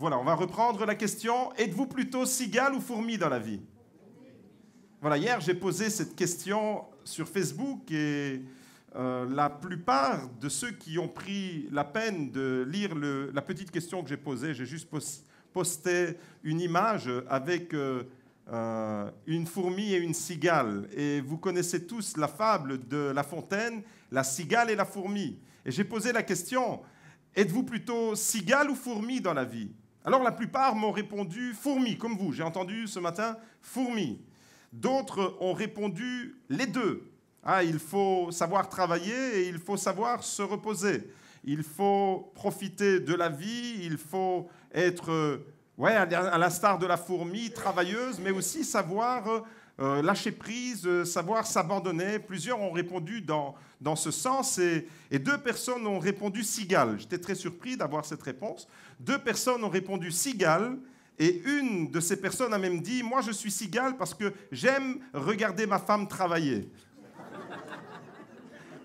Voilà, on va reprendre la question. Êtes-vous plutôt cigale ou fourmi dans la vie? Voilà, hier, j'ai posé cette question sur Facebook et la plupart de ceux qui ont pris la peine de lire la petite question que j'ai posée, j'ai juste posté une image avec une fourmi et une cigale. Et vous connaissez tous la fable de La Fontaine, la cigale et la fourmi. Et j'ai posé la question, êtes-vous plutôt cigale ou fourmi dans la vie? Alors la plupart m'ont répondu fourmi, comme vous. J'ai entendu ce matin fourmi. D'autres ont répondu les deux. Ah, il faut savoir travailler et il faut savoir se reposer. Il faut profiter de la vie, il faut être, à l'instar de la fourmi, travailleuse, mais aussi savoir lâcher prise, savoir s'abandonner. Plusieurs ont répondu dans ce sens et deux personnes ont répondu cigale. J'étais très surpris d'avoir cette réponse. Deux personnes ont répondu cigale. Et une de ces personnes a même dit « Moi, je suis cigale parce que j'aime regarder ma femme travailler. »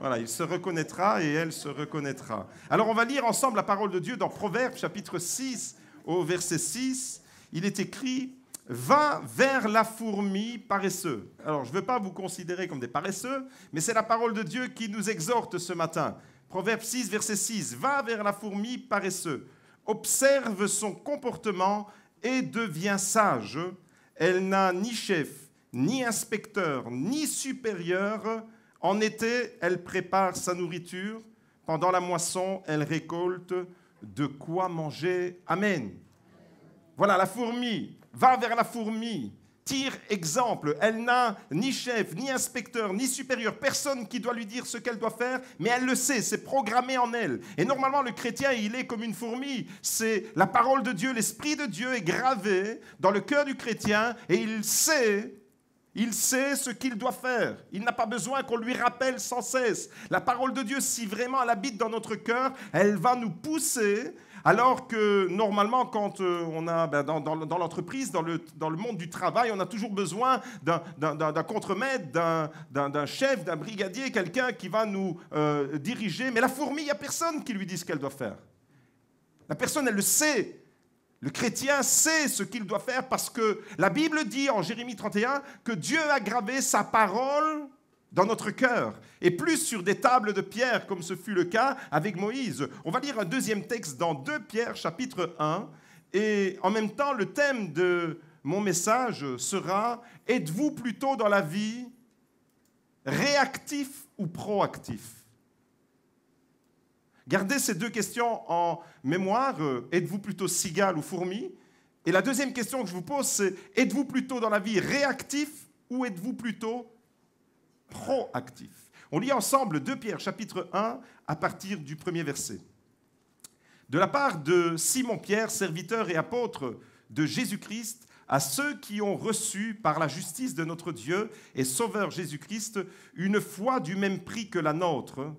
Voilà, il se reconnaîtra et elle se reconnaîtra. Alors, on va lire ensemble la parole de Dieu dans Proverbes, chapitre 6, au verset 6. Il est écrit « Va vers la fourmi paresseux ». Alors, je ne veux pas vous considérer comme des paresseux, mais c'est la parole de Dieu qui nous exhorte ce matin. Proverbes 6, verset 6. « Va vers la fourmi paresseux. Observe son comportement et devient sage. Elle n'a ni chef, ni inspecteur, ni supérieur. En été, elle prépare sa nourriture. Pendant la moisson, elle récolte de quoi manger. Amen. » Voilà, la fourmi. Va vers la fourmi. Tire exemple. Elle n'a ni chef, ni inspecteur, ni supérieur. Personne qui doit lui dire ce qu'elle doit faire, mais elle le sait, c'est programmé en elle. Et normalement, le chrétien, il est comme une fourmi. C'est la parole de Dieu, l'Esprit de Dieu est gravé dans le cœur du chrétien et il sait ce qu'il doit faire. Il n'a pas besoin qu'on lui rappelle sans cesse. La parole de Dieu, si vraiment elle habite dans notre cœur, elle va nous pousser. Alors que normalement, quand on a dans l'entreprise, dans le monde du travail, on a toujours besoin d'un contremaître, d'un chef, d'un brigadier, quelqu'un qui va nous diriger. Mais la fourmi, il n'y a personne qui lui dit ce qu'elle doit faire. La personne, elle le sait. Le chrétien sait ce qu'il doit faire parce que la Bible dit en Jérémie 31 que Dieu a gravé sa parole dans notre cœur, et plus sur des tables de pierre, comme ce fut le cas avec Moïse. On va lire un deuxième texte dans 2 Pierre, chapitre 1, et en même temps, le thème de mon message sera « Êtes-vous plutôt dans la vie réactif ou proactif ?» Gardez ces deux questions en mémoire. Êtes-vous plutôt cigale ou fourmi? Et la deuxième question que je vous pose, c'est « Êtes-vous plutôt dans la vie réactif ou êtes-vous plutôt proactif ?» On lit ensemble 2 Pierre, chapitre 1, à partir du premier verset. « De la part de Simon-Pierre, serviteur et apôtre de Jésus-Christ, à ceux qui ont reçu par la justice de notre Dieu et Sauveur Jésus-Christ une foi du même prix que la nôtre,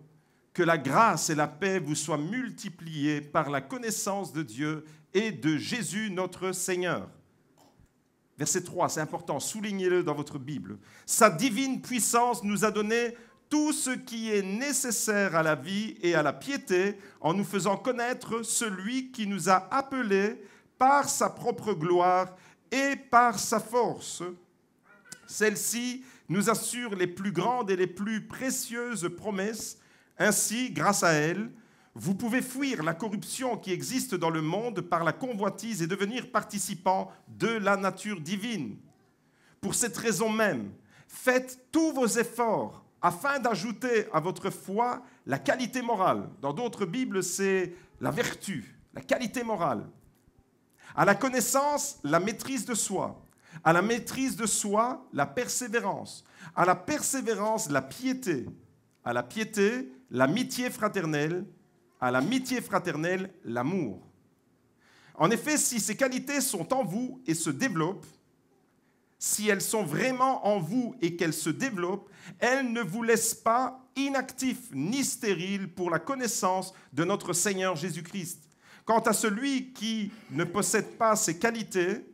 que la grâce et la paix vous soient multipliées par la connaissance de Dieu et de Jésus notre Seigneur. » Verset 3, c'est important, soulignez-le dans votre Bible. « Sa divine puissance nous a donné tout ce qui est nécessaire à la vie et à la piété en nous faisant connaître celui qui nous a appelés par sa propre gloire et par sa force. Celle-ci nous assure les plus grandes et les plus précieuses promesses. Ainsi, grâce à elle, vous pouvez fuir la corruption qui existe dans le monde par la convoitise et devenir participant de la nature divine. Pour cette raison même, faites tous vos efforts afin d'ajouter à votre foi la qualité morale. Dans d'autres Bibles, c'est la vertu, la qualité morale. À la connaissance, la maîtrise de soi. À la maîtrise de soi, la persévérance. À la persévérance, la piété. À la piété, l'amitié fraternelle. À l'amitié fraternelle, l'amour. En effet, si ces qualités sont en vous et se développent, si elles sont vraiment en vous et qu'elles se développent, elles ne vous laissent pas inactifs ni stériles pour la connaissance de notre Seigneur Jésus-Christ. Quant à celui qui ne possède pas ces qualités,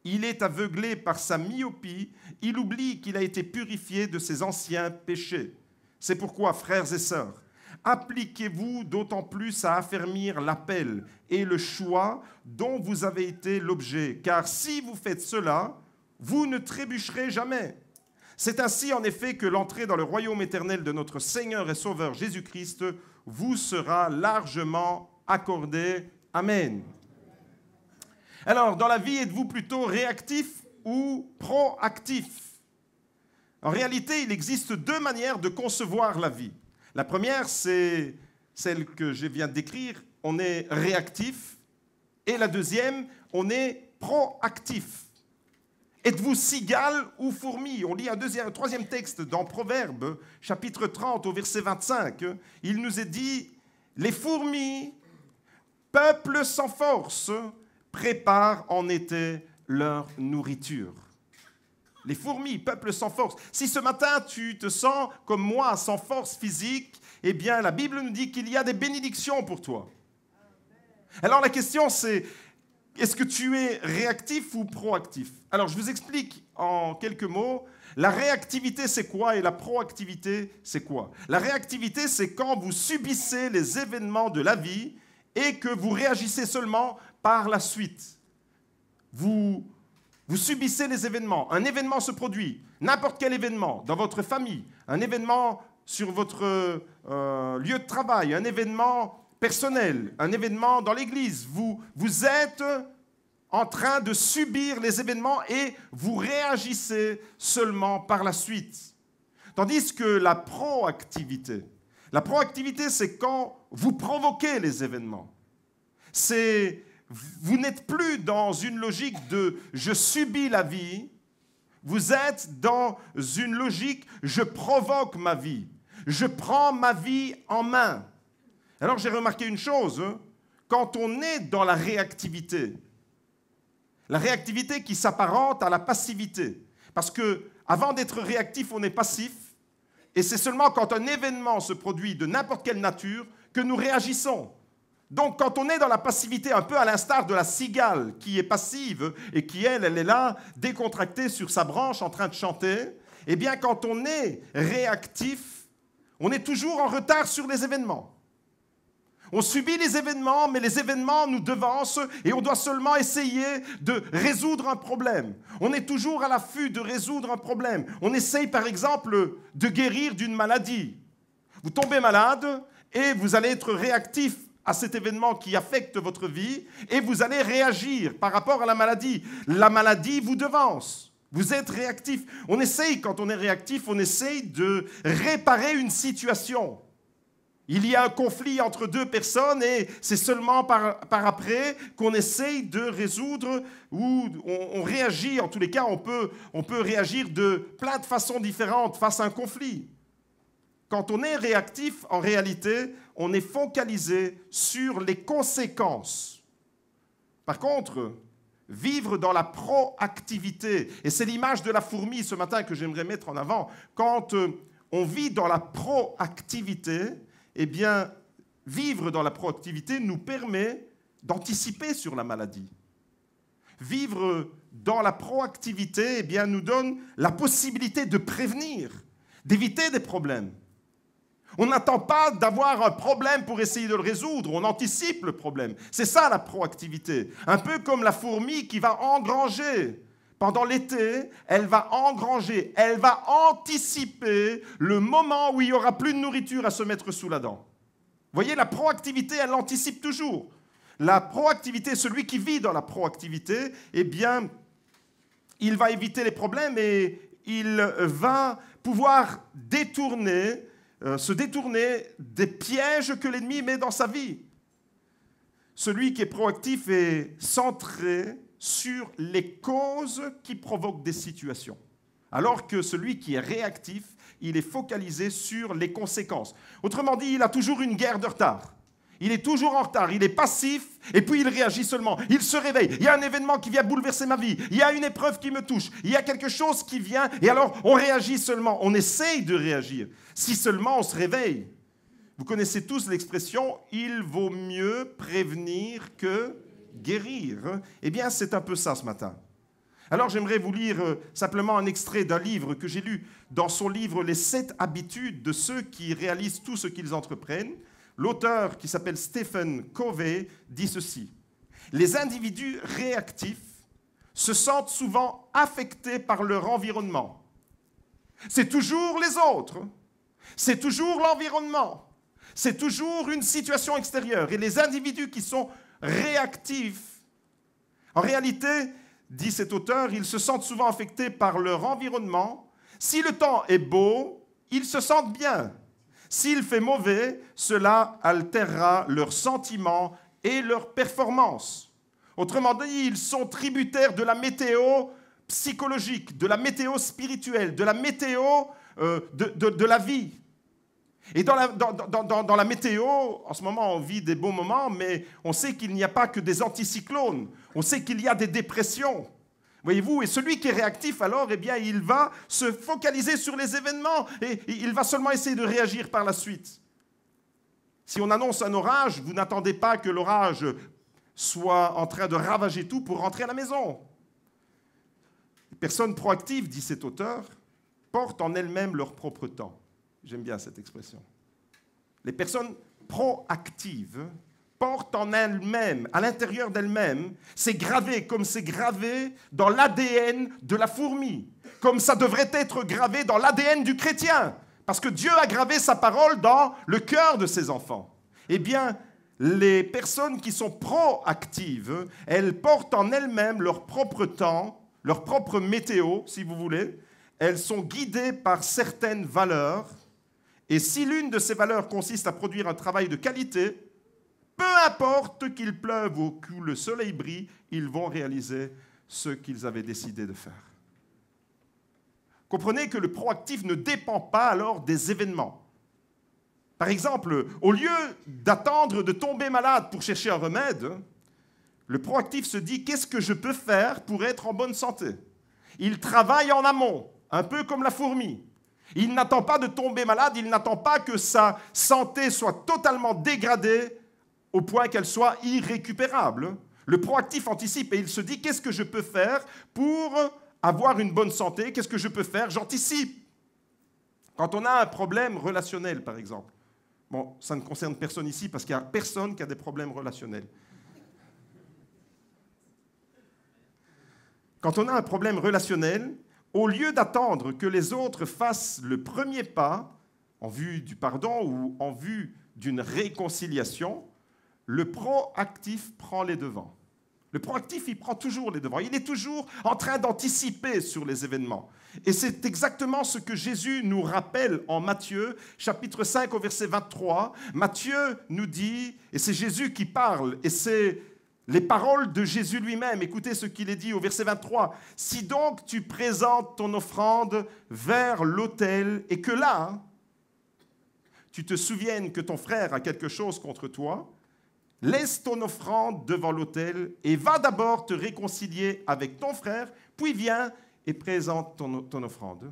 il est aveuglé par sa myopie, il oublie qu'il a été purifié de ses anciens péchés. C'est pourquoi, frères et sœurs, Appliquez-vous d'autant plus à affermir l'appel et le choix dont vous avez été l'objet, car si vous faites cela, vous ne trébucherez jamais. C'est ainsi en effet que l'entrée dans le royaume éternel de notre Seigneur et Sauveur Jésus-Christ vous sera largement accordée. Amen. Alors, dans la vie, êtes-vous plutôt réactif ou proactif? En réalité, il existe deux manières de concevoir la vie. La première, c'est celle que je viens de décrire, on est réactif. Et la deuxième, on est proactif. Êtes-vous cigale ou fourmi? On lit un troisième texte dans Proverbes, chapitre 30, au verset 25. Il nous est dit, « Les fourmis, peuple sans force, préparent en été leur nourriture. » Les fourmis, peuple sans force. Si ce matin tu te sens comme moi, sans force physique, eh bien la Bible nous dit qu'il y a des bénédictions pour toi. Alors la question c'est, est-ce que tu es réactif ou proactif? Alors je vous explique en quelques mots. La réactivité c'est quoi et la proactivité c'est quoi? La réactivité c'est quand vous subissez les événements de la vie et que vous réagissez seulement par la suite. Vous subissez les événements. Un événement se produit, n'importe quel événement, dans votre famille, un événement sur votre lieu de travail, un événement personnel, un événement dans l'église. Vous êtes en train de subir les événements et vous réagissez seulement par la suite. Tandis que la proactivité, c'est quand vous provoquez les événements. Vous n'êtes plus dans une logique de « je subis la vie », vous êtes dans une logique « je provoque ma vie ». Je prends ma vie en main. Alors j'ai remarqué une chose, quand on est dans la réactivité qui s'apparente à la passivité, parce qu'avant d'être réactif, on est passif, et c'est seulement quand un événement se produit de n'importe quelle nature que nous réagissons. Donc quand on est dans la passivité, un peu à l'instar de la cigale qui est passive et qui, elle est là, décontractée sur sa branche en train de chanter, eh bien quand on est réactif, on est toujours en retard sur les événements. On subit les événements, mais les événements nous devancent et on doit seulement essayer de résoudre un problème. On est toujours à l'affût de résoudre un problème. On essaye par exemple de guérir d'une maladie. Vous tombez malade et vous allez être réactif à cet événement qui affecte votre vie et vous allez réagir par rapport à la maladie. La maladie vous devance. Vous êtes réactif. On essaye, quand on est réactif, on essaye de réparer une situation. Il y a un conflit entre deux personnes et c'est seulement par après qu'on essaye de résoudre ou on réagit. En tous les cas, on peut réagir de plein de façons différentes face à un conflit. Quand on est réactif, en réalité, on est focalisé sur les conséquences. Par contre, vivre dans la proactivité, et c'est l'image de la fourmi ce matin que j'aimerais mettre en avant, quand on vit dans la proactivité, eh bien, vivre dans la proactivité nous permet d'anticiper sur la maladie. Vivre dans la proactivité, eh bien, nous donne la possibilité de prévenir, d'éviter des problèmes. On n'attend pas d'avoir un problème pour essayer de le résoudre, on anticipe le problème. C'est ça la proactivité. Un peu comme la fourmi qui va engranger. Pendant l'été, elle va engranger, elle va anticiper le moment où il n'y aura plus de nourriture à se mettre sous la dent. Vous voyez, la proactivité, elle l'anticipe toujours. La proactivité, celui qui vit dans la proactivité, eh bien, il va éviter les problèmes et il va pouvoir se détourner des pièges que l'ennemi met dans sa vie. Celui qui est proactif est centré sur les causes qui provoquent des situations. Alors que celui qui est réactif, il est focalisé sur les conséquences. Autrement dit, il a toujours une guerre de retard. Il est toujours en retard, il est passif, et puis il réagit seulement. Il se réveille, il y a un événement qui vient bouleverser ma vie, il y a une épreuve qui me touche, il y a quelque chose qui vient, et alors on réagit seulement, on essaye de réagir. Si seulement on se réveille. Vous connaissez tous l'expression « il vaut mieux prévenir que guérir ». Eh bien, c'est un peu ça ce matin. Alors j'aimerais vous lire simplement un extrait d'un livre que j'ai lu dans son livre Les 7 habitudes de ceux qui réalisent tout ce qu'ils entreprennent. L'auteur, qui s'appelle Stephen Covey, dit ceci. Les individus réactifs se sentent souvent affectés par leur environnement. C'est toujours les autres, c'est toujours l'environnement, c'est toujours une situation extérieure. Et les individus qui sont réactifs, en réalité, dit cet auteur, ils se sentent souvent affectés par leur environnement. Si le temps est beau, ils se sentent bien. S'il fait mauvais, cela altérera leurs sentiments et leurs performances. Autrement dit, ils sont tributaires de la météo psychologique, de la météo spirituelle, de la météo de la vie. Et dans la météo, en ce moment, on vit des beaux moments, mais on sait qu'il n'y a pas que des anticyclones. On sait qu'il y a des dépressions. Voyez-vous, et celui qui est réactif, alors, eh bien, il va se focaliser sur les événements et il va seulement essayer de réagir par la suite. Si on annonce un orage, vous n'attendez pas que l'orage soit en train de ravager tout pour rentrer à la maison. Les personnes proactives, dit cet auteur, portent en elles-mêmes leur propre temps. J'aime bien cette expression. Les personnes proactives portent en elles-mêmes, à l'intérieur d'elles-mêmes, c'est gravé comme c'est gravé dans l'ADN de la fourmi, comme ça devrait être gravé dans l'ADN du chrétien, parce que Dieu a gravé sa parole dans le cœur de ses enfants. Eh bien, les personnes qui sont proactives, elles portent en elles-mêmes leur propre temps, leur propre météo, si vous voulez. Elles sont guidées par certaines valeurs. Et si l'une de ces valeurs consiste à produire un travail de qualité, peu importe qu'il pleuve ou que le soleil brille, ils vont réaliser ce qu'ils avaient décidé de faire. Comprenez que le proactif ne dépend pas alors des événements. Par exemple, au lieu d'attendre de tomber malade pour chercher un remède, le proactif se dit « Qu'est-ce que je peux faire pour être en bonne santé ?» Il travaille en amont, un peu comme la fourmi. Il n'attend pas de tomber malade, il n'attend pas que sa santé soit totalement dégradée au point qu'elle soit irrécupérable. Le proactif anticipe et il se dit « Qu'est-ce que je peux faire pour avoir une bonne santé? Qu'est-ce que je peux faire? J'anticipe. » Quand on a un problème relationnel, par exemple, bon, ça ne concerne personne ici parce qu'il n'y a personne qui a des problèmes relationnels. Quand on a un problème relationnel, au lieu d'attendre que les autres fassent le premier pas en vue du pardon ou en vue d'une réconciliation, le proactif prend les devants. Le proactif, il prend toujours les devants. Il est toujours en train d'anticiper sur les événements. Et c'est exactement ce que Jésus nous rappelle en Matthieu, chapitre 5, au verset 23. Matthieu nous dit, et c'est Jésus qui parle, et c'est les paroles de Jésus lui-même. Écoutez ce qu'il est dit au verset 23. « Si donc tu présentes ton offrande vers l'autel et que là, tu te souviennes que ton frère a quelque chose contre toi, laisse ton offrande devant l'autel et va d'abord te réconcilier avec ton frère, puis viens et présente ton offrande. »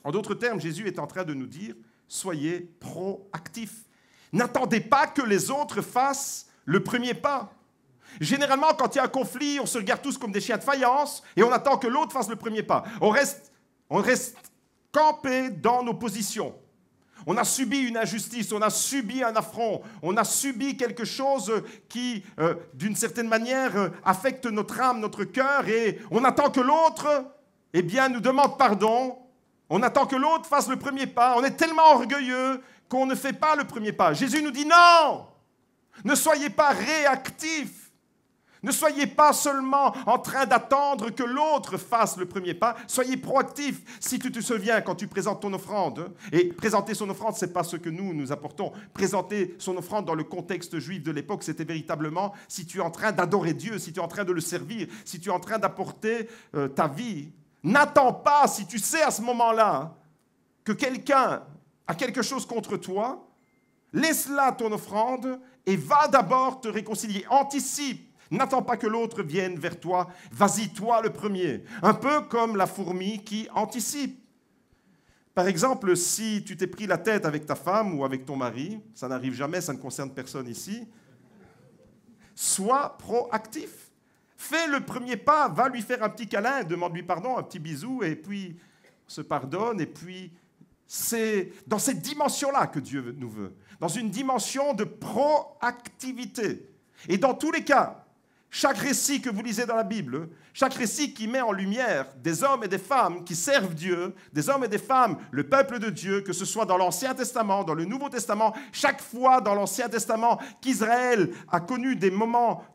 En d'autres termes, Jésus est en train de nous dire, soyez proactifs. N'attendez pas que les autres fassent le premier pas. Généralement, quand il y a un conflit, on se regarde tous comme des chiens de faïence et on attend que l'autre fasse le premier pas. On reste campé dans nos positions. On a subi une injustice, on a subi un affront, on a subi quelque chose qui, d'une certaine manière, affecte notre âme, notre cœur, et on attend que l'autre, eh bien, nous demande pardon. On attend que l'autre fasse le premier pas. On est tellement orgueilleux qu'on ne fait pas le premier pas. Jésus nous dit non, ne soyez pas réactifs. Ne soyez pas seulement en train d'attendre que l'autre fasse le premier pas, soyez proactifs. Si tu te souviens, quand tu présentes ton offrande, et présenter son offrande, ce n'est pas ce que nous apportons. Présenter son offrande dans le contexte juif de l'époque, c'était véritablement si tu es en train d'adorer Dieu, si tu es en train de le servir, si tu es en train d'apporter ta vie. N'attends pas, si tu sais à ce moment-là que quelqu'un a quelque chose contre toi, laisse là ton offrande et va d'abord te réconcilier. Anticipe. N'attends pas que l'autre vienne vers toi, vas-y toi le premier. Un peu comme la fourmi qui anticipe. Par exemple, si tu t'es pris la tête avec ta femme ou avec ton mari, ça n'arrive jamais, ça ne concerne personne ici, sois proactif. Fais le premier pas, va lui faire un petit câlin, demande-lui pardon, un petit bisou, et puis on se pardonne, et puis c'est dans cette dimension-là que Dieu nous veut, dans une dimension de proactivité. Et dans tous les cas, chaque récit que vous lisez dans la Bible, chaque récit qui met en lumière des hommes et des femmes qui servent Dieu, des hommes et des femmes, le peuple de Dieu, que ce soit dans l'Ancien Testament, dans le Nouveau Testament, chaque fois dans l'Ancien Testament qu'Israël a connu des moments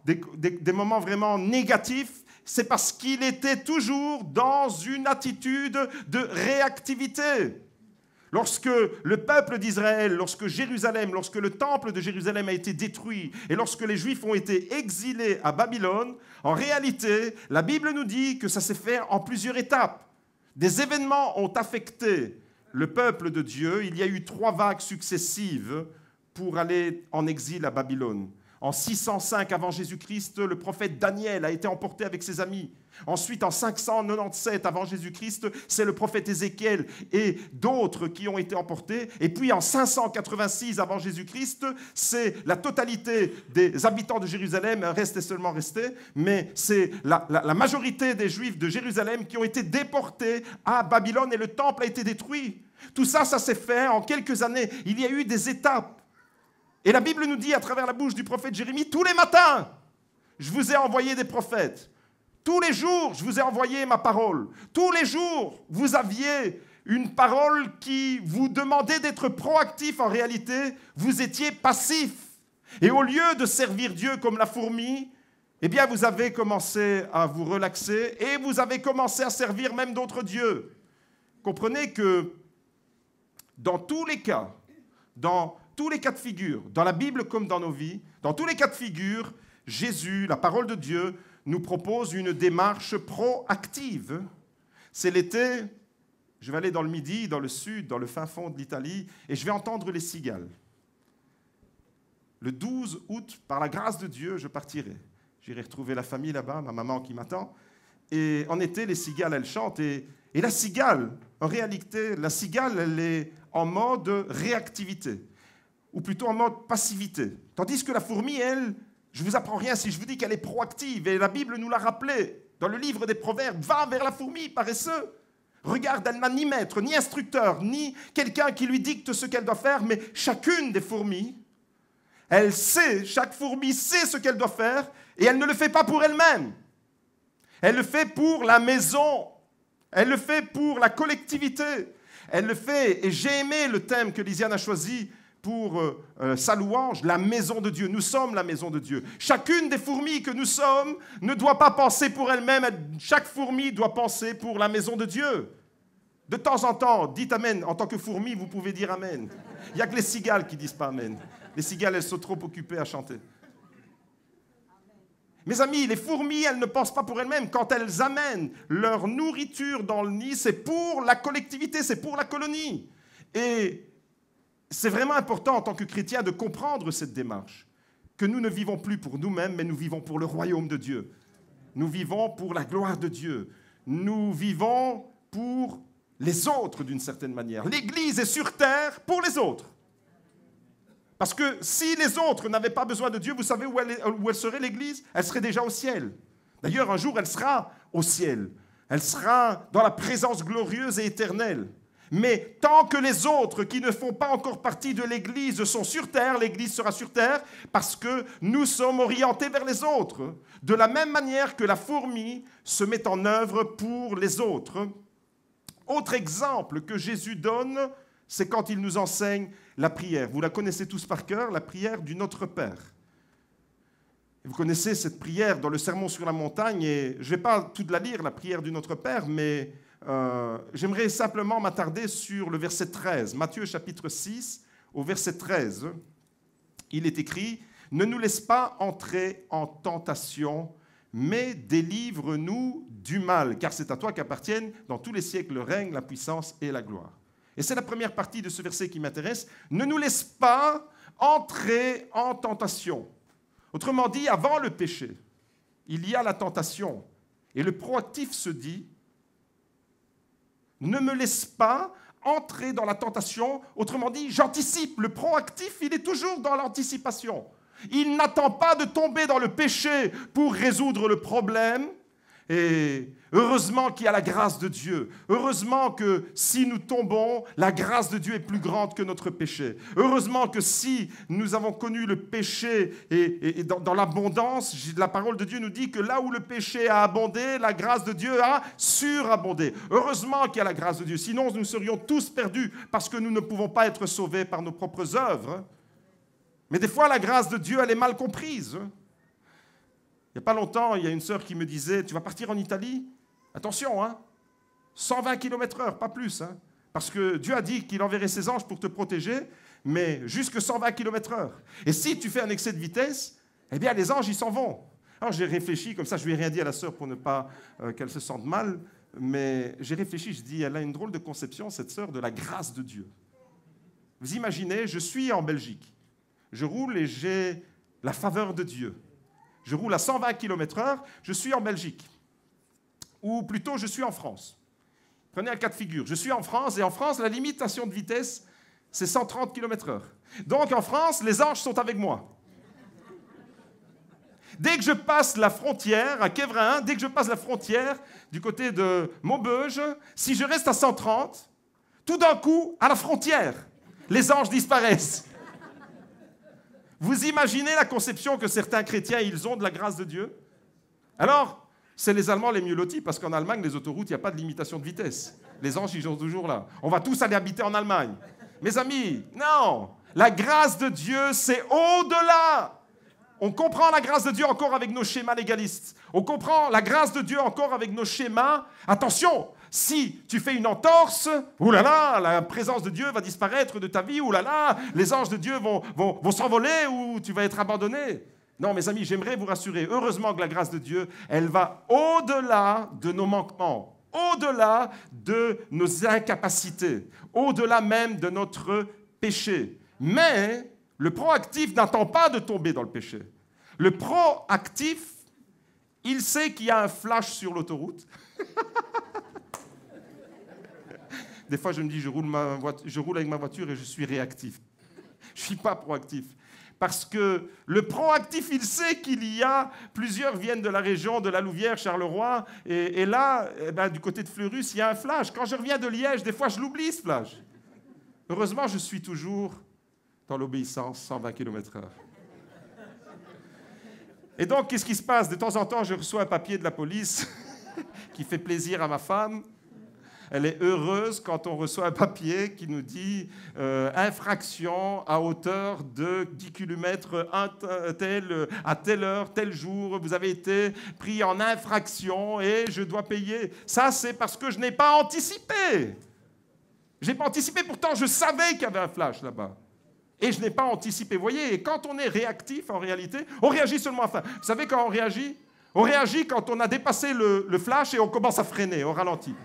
vraiment négatifs, c'est parce qu'il était toujours dans une attitude de réactivité. Lorsque le peuple d'Israël, lorsque Jérusalem, lorsque le temple de Jérusalem a été détruit et lorsque les Juifs ont été exilés à Babylone, en réalité, la Bible nous dit que ça s'est fait en plusieurs étapes. Des événements ont affecté le peuple de Dieu. Il y a eu 3 vagues successives pour aller en exil à Babylone. En 605 avant Jésus-Christ, le prophète Daniel a été emporté avec ses amis. Ensuite, en 597 avant Jésus-Christ, c'est le prophète Ézéchiel et d'autres qui ont été emportés. Et puis en 586 avant Jésus-Christ, c'est la totalité des habitants de Jérusalem, reste seulement restés, mais c'est la majorité des Juifs de Jérusalem qui ont été déportés à Babylone et le temple a été détruit. Tout ça, ça s'est fait en quelques années. Il y a eu des étapes. Et la Bible nous dit à travers la bouche du prophète Jérémie, tous les matins, je vous ai envoyé des prophètes. Tous les jours, je vous ai envoyé ma parole. Tous les jours, vous aviez une parole qui vous demandait d'être proactif. En réalité, vous étiez passif. Et au lieu de servir Dieu comme la fourmi, eh bien, vous avez commencé à vous relaxer et vous avez commencé à servir même d'autres dieux. Comprenez que dans tous les cas de figure, dans la Bible comme dans nos vies, dans tous les cas de figure, Jésus, la parole de Dieu, nous propose une démarche proactive. C'est l'été, je vais aller dans le midi, dans le sud, dans le fin fond de l'Italie, et je vais entendre les cigales. Le 12 août, par la grâce de Dieu, je partirai. J'irai retrouver la famille là-bas, ma maman qui m'attend. Et en été, les cigales, elles chantent. Et la cigale, en réalité, la cigale, elle est en mode réactivité, ou plutôt en mode passivité. Tandis que la fourmi, elle, je ne vous apprends rien si je vous dis qu'elle est proactive. Et la Bible nous l'a rappelé dans le livre des Proverbes. Va vers la fourmi, paresseux. Regarde, elle n'a ni maître, ni instructeur, ni quelqu'un qui lui dicte ce qu'elle doit faire, mais chacune des fourmis, elle sait, chaque fourmi sait ce qu'elle doit faire, et elle ne le fait pas pour elle-même. Elle le fait pour la maison. Elle le fait pour la collectivité. Elle le fait, et j'ai aimé le thème que Lisiane a choisi pour sa louange, la maison de Dieu. Nous sommes la maison de Dieu. Chacune des fourmis que nous sommes ne doit pas penser pour elle-même. Chaque fourmi doit penser pour la maison de Dieu. De temps en temps, dites Amen. En tant que fourmi, vous pouvez dire Amen. Il n'y a que les cigales qui ne disent pas Amen. Les cigales, elles sont trop occupées à chanter. Mes amis, les fourmis, elles ne pensent pas pour elles-mêmes. Quand elles amènent leur nourriture dans le nid, c'est pour la collectivité, c'est pour la colonie. Et c'est vraiment important en tant que chrétien de comprendre cette démarche, que nous ne vivons plus pour nous-mêmes, mais nous vivons pour le royaume de Dieu. Nous vivons pour la gloire de Dieu. Nous vivons pour les autres d'une certaine manière. L'Église est sur terre pour les autres. Parce que si les autres n'avaient pas besoin de Dieu, vous savez où elle serait l'Église? Elle serait déjà au ciel. D'ailleurs, un jour, elle sera au ciel. Elle sera dans la présence glorieuse et éternelle. Mais tant que les autres qui ne font pas encore partie de l'Église sont sur terre, l'Église sera sur terre parce que nous sommes orientés vers les autres. De la même manière que la fourmi se met en œuvre pour les autres. Autre exemple que Jésus donne, c'est quand il nous enseigne la prière. Vous la connaissez tous par cœur, la prière du Notre Père. Vous connaissez cette prière dans le Sermon sur la montagne, et je ne vais pas toute la lire, la prière du Notre Père, mais j'aimerais simplement m'attarder sur le verset 13. Matthieu chapitre 6, au verset 13, il est écrit « Ne nous laisse pas entrer en tentation, mais délivre-nous du mal, car c'est à toi qu'appartiennent dans tous les siècles le règne, la puissance et la gloire. » Et c'est la première partie de ce verset qui m'intéresse. Ne nous laisse pas entrer en tentation. Autrement dit, avant le péché, il y a la tentation. Et le proactif se dit, ne me laisse pas entrer dans la tentation. Autrement dit, j'anticipe. Le proactif, il est toujours dans l'anticipation. Il n'attend pas de tomber dans le péché pour résoudre le problème. Et heureusement qu'il y a la grâce de Dieu. Heureusement que si nous tombons, la grâce de Dieu est plus grande que notre péché. Heureusement que si nous avons connu le péché et dans l'abondance, la parole de Dieu nous dit que là où le péché a abondé, la grâce de Dieu a surabondé. Heureusement qu'il y a la grâce de Dieu. Sinon, nous serions tous perdus parce que nous ne pouvons pas être sauvés par nos propres œuvres. Mais des fois, la grâce de Dieu, elle est mal comprise. Il n'y a pas longtemps, il y a une sœur qui me disait, tu vas partir en Italie? Attention, 120 km/h, pas plus. Parce que Dieu a dit qu'il enverrait ses anges pour te protéger, mais jusque 120 km/h. Et si tu fais un excès de vitesse, eh bien les anges, ils s'en vont. Alors j'ai réfléchi, comme ça je ne lui ai rien dit à la sœur pour ne pas qu'elle se sente mal, mais j'ai réfléchi, je dis, elle a une drôle de conception, cette sœur, de la grâce de Dieu. Vous imaginez, je suis en Belgique, je roule et j'ai la faveur de Dieu. Je roule à 120 km/h, je suis en Belgique. Ou plutôt, je suis en France. Prenez un cas de figure. Je suis en France, et en France, la limitation de vitesse, c'est 130 km/h. Donc, en France, les anges sont avec moi. Dès que je passe la frontière, à Quévrin, dès que je passe la frontière du côté de Maubeuge, si je reste à 130, tout d'un coup, à la frontière, les anges disparaissent. Vous imaginez la conception que certains chrétiens ils ont de la grâce de Dieu? Alors, c'est les Allemands les mieux lotis, parce qu'en Allemagne, les autoroutes, il n'y a pas de limitation de vitesse. Les anges, ils sont toujours là. On va tous aller habiter en Allemagne. Mes amis, non! La grâce de Dieu, c'est au-delà. On comprend la grâce de Dieu encore avec nos schémas légalistes. On comprend la grâce de Dieu encore avec nos schémas. Attention! Si tu fais une entorse, oulala, la présence de Dieu va disparaître de ta vie, oulala, les anges de Dieu vont s'envoler ou tu vas être abandonné. Non, mes amis, j'aimerais vous rassurer. Heureusement que la grâce de Dieu, elle va au-delà de nos manquements, au-delà de nos incapacités, au-delà même de notre péché. Mais le proactif n'attend pas de tomber dans le péché. Le proactif, il sait qu'il y a un flash sur l'autoroute. Des fois, je me dis, je roule avec ma voiture et je suis réactif. Je ne suis pas proactif. Parce que le proactif, il sait qu'il y a, plusieurs viennent de la région de la Louvière, Charleroi, et là, du côté de Fleurus, il y a un flash. Quand je reviens de Liège, des fois, je l'oublie, ce flash. Heureusement, je suis toujours dans l'obéissance, 120 km/h. Et donc, qu'est-ce qui se passe? De temps en temps, je reçois un papier de la police qui fait plaisir à ma femme. Elle est heureuse quand on reçoit un papier qui nous dit infraction à hauteur de 10 km à telle heure, tel jour, vous avez été pris en infraction et je dois payer. Ça, c'est parce que je n'ai pas anticipé. Je n'ai pas anticipé, pourtant je savais qu'il y avait un flash là-bas. Et je n'ai pas anticipé. Vous voyez, et quand on est réactif, en réalité, on réagit seulement à ça. Vous savez quand on réagit? On réagit quand on a dépassé le flash et on commence à freiner, on ralentit.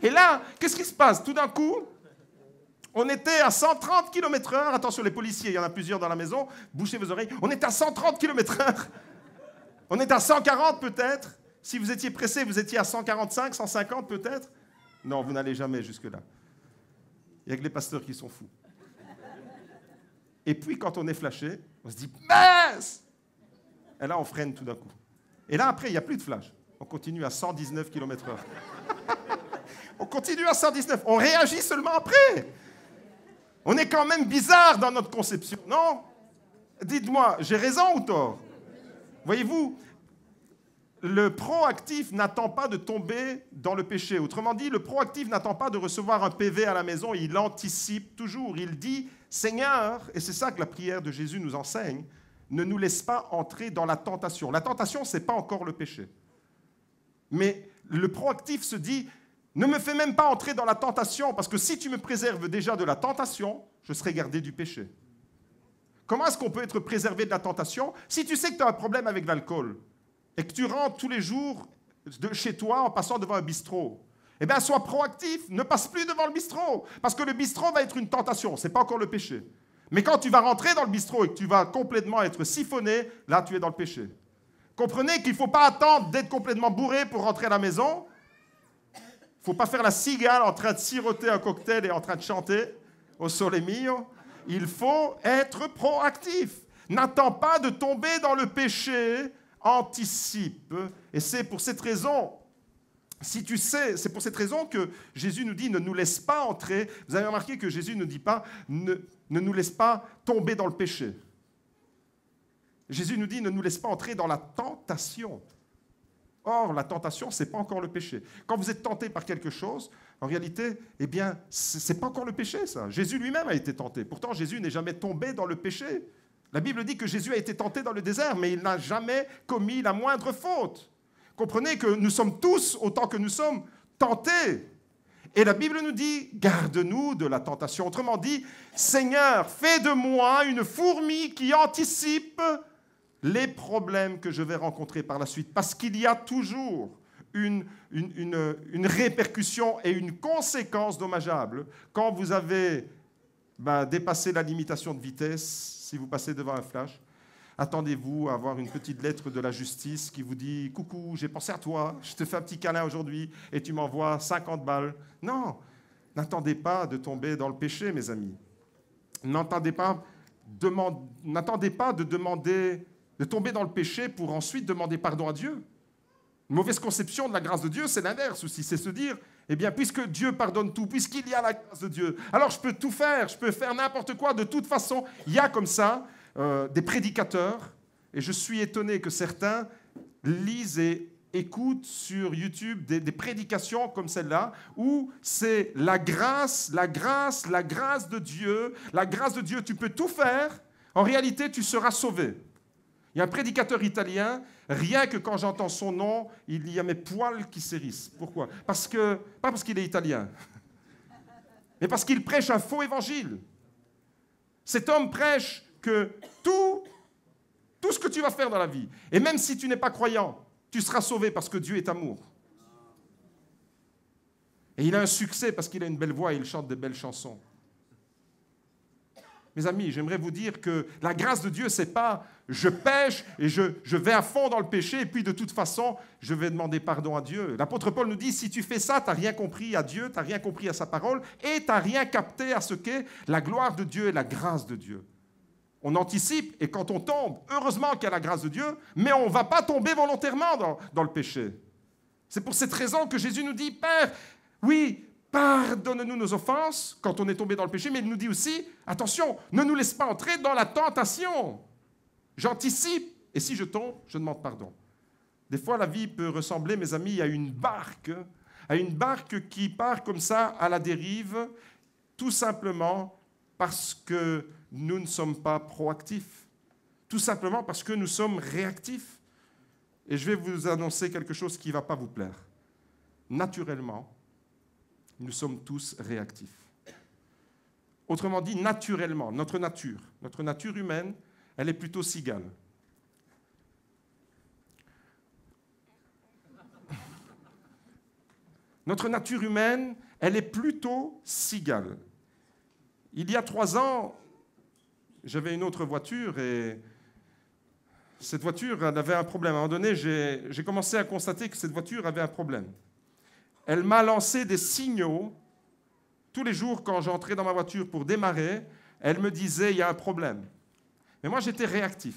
Et là, qu'est-ce qui se passe? Tout d'un coup, on était à 130 km/h. Attention, les policiers, il y en a plusieurs dans la maison. Bouchez vos oreilles. On était à 130 km/h. On était à 140 peut-être. Si vous étiez pressé, vous étiez à 145, 150 peut-être. Non, vous n'allez jamais jusque-là. Il n'y a que les pasteurs qui sont fous. Et puis, quand on est flashé, on se dit « mince !» Et là, on freine tout d'un coup. Et là, après, il n'y a plus de flash. On continue à 119 km/h. On continue à 119. On réagit seulement après. On est quand même bizarre dans notre conception, non? Dites-moi, j'ai raison ou tort? Voyez-vous, le proactif n'attend pas de tomber dans le péché. Autrement dit, le proactif n'attend pas de recevoir un PV à la maison. Il anticipe toujours. Il dit, Seigneur, et c'est ça que la prière de Jésus nous enseigne, ne nous laisse pas entrer dans la tentation. La tentation, ce n'est pas encore le péché. Mais le proactif se dit, ne me fais même pas entrer dans la tentation, parce que si tu me préserves déjà de la tentation, je serai gardé du péché. Comment est-ce qu'on peut être préservé de la tentation si tu sais que tu as un problème avec l'alcool et que tu rentres tous les jours de chez toi en passant devant un bistrot? Eh bien, sois proactif, ne passe plus devant le bistrot, parce que le bistrot va être une tentation, ce n'est pas encore le péché. Mais quand tu vas rentrer dans le bistrot et que tu vas complètement être siphonné, là, tu es dans le péché. Comprenez qu'il ne faut pas attendre d'être complètement bourré pour rentrer à la maison. Il ne faut pas faire la cigale en train de siroter un cocktail et en train de chanter au Sole Mio. Il faut être proactif. n'attends pas de tomber dans le péché, anticipe. Et c'est pour cette raison, si tu sais, c'est pour cette raison que Jésus nous dit ne nous laisse pas entrer. Vous avez remarqué que Jésus ne dit pas ne nous laisse pas tomber dans le péché. Jésus nous dit ne nous laisse pas entrer dans la tentation. Or, la tentation, ce n'est pas encore le péché. Quand vous êtes tenté par quelque chose, en réalité, eh bien, ce n'est pas encore le péché, ça. Jésus lui-même a été tenté. Pourtant, Jésus n'est jamais tombé dans le péché. La Bible dit que Jésus a été tenté dans le désert, mais il n'a jamais commis la moindre faute. Comprenez que nous sommes tous, autant que nous sommes, tentés. Et la Bible nous dit, garde-nous de la tentation. Autrement dit, Seigneur, fais de moi une fourmi qui anticipe les problèmes que je vais rencontrer par la suite. Parce qu'il y a toujours une répercussion et une conséquence dommageable quand vous avez dépassé la limitation de vitesse. Si vous passez devant un flash, attendez-vous à avoir une petite lettre de la justice qui vous dit « Coucou, j'ai pensé à toi, je te fais un petit câlin aujourd'hui et tu m'envoies 50 balles. » Non, n'attendez pas de tomber dans le péché, mes amis. N'attendez pas de tomber dans le péché pour ensuite demander pardon à Dieu. Une mauvaise conception de la grâce de Dieu, c'est l'inverse aussi. C'est se dire, eh bien, puisque Dieu pardonne tout, puisqu'il y a la grâce de Dieu, alors je peux tout faire, je peux faire n'importe quoi. De toute façon, il y a comme ça des prédicateurs, et je suis étonné que certains lisent et écoutent sur YouTube des prédications comme celle-là, où c'est la grâce de Dieu, la grâce de Dieu, tu peux tout faire, en réalité, tu seras sauvé. Il y a un prédicateur italien, rien que quand j'entends son nom, il y a mes poils qui s'hérissent. Pourquoi ? Pas parce qu'il est italien, mais parce qu'il prêche un faux évangile. Cet homme prêche que tout ce que tu vas faire dans la vie, et même si tu n'es pas croyant, tu seras sauvé parce que Dieu est amour. Et il a un succès parce qu'il a une belle voix et il chante de belles chansons. Mes amis, j'aimerais vous dire que la grâce de Dieu, ce n'est pas je pêche et je vais à fond dans le péché et puis de toute façon, je vais demander pardon à Dieu. L'apôtre Paul nous dit, si tu fais ça, tu n'as rien compris à Dieu, tu n'as rien compris à sa parole et tu n'as rien capté à ce qu'est la gloire de Dieu et la grâce de Dieu. On anticipe et quand on tombe, heureusement qu'il y a la grâce de Dieu, mais on ne va pas tomber volontairement dans le péché. C'est pour cette raison que Jésus nous dit, Père, oui, pardonne-nous nos offenses quand on est tombé dans le péché, mais il nous dit aussi, attention, ne nous laisse pas entrer dans la tentation. J'anticipe, et si je tombe, je demande pardon. Des fois, la vie peut ressembler, mes amis, à une barque qui part comme ça à la dérive, tout simplement parce que nous ne sommes pas proactifs, tout simplement parce que nous sommes réactifs. Et je vais vous annoncer quelque chose qui ne va pas vous plaire. Naturellement, nous sommes tous réactifs. Autrement dit, naturellement, notre nature humaine, elle est plutôt cigale. Notre nature humaine, elle est plutôt cigale. Il y a 3 ans, j'avais une autre voiture et cette voiture, elle avait un problème. À un moment donné, j'ai commencé à constater que cette voiture avait un problème. Elle m'a lancé des signaux. Tous les jours, quand j'entrais dans ma voiture pour démarrer, elle me disait « il y a un problème ». Mais moi, j'étais réactif.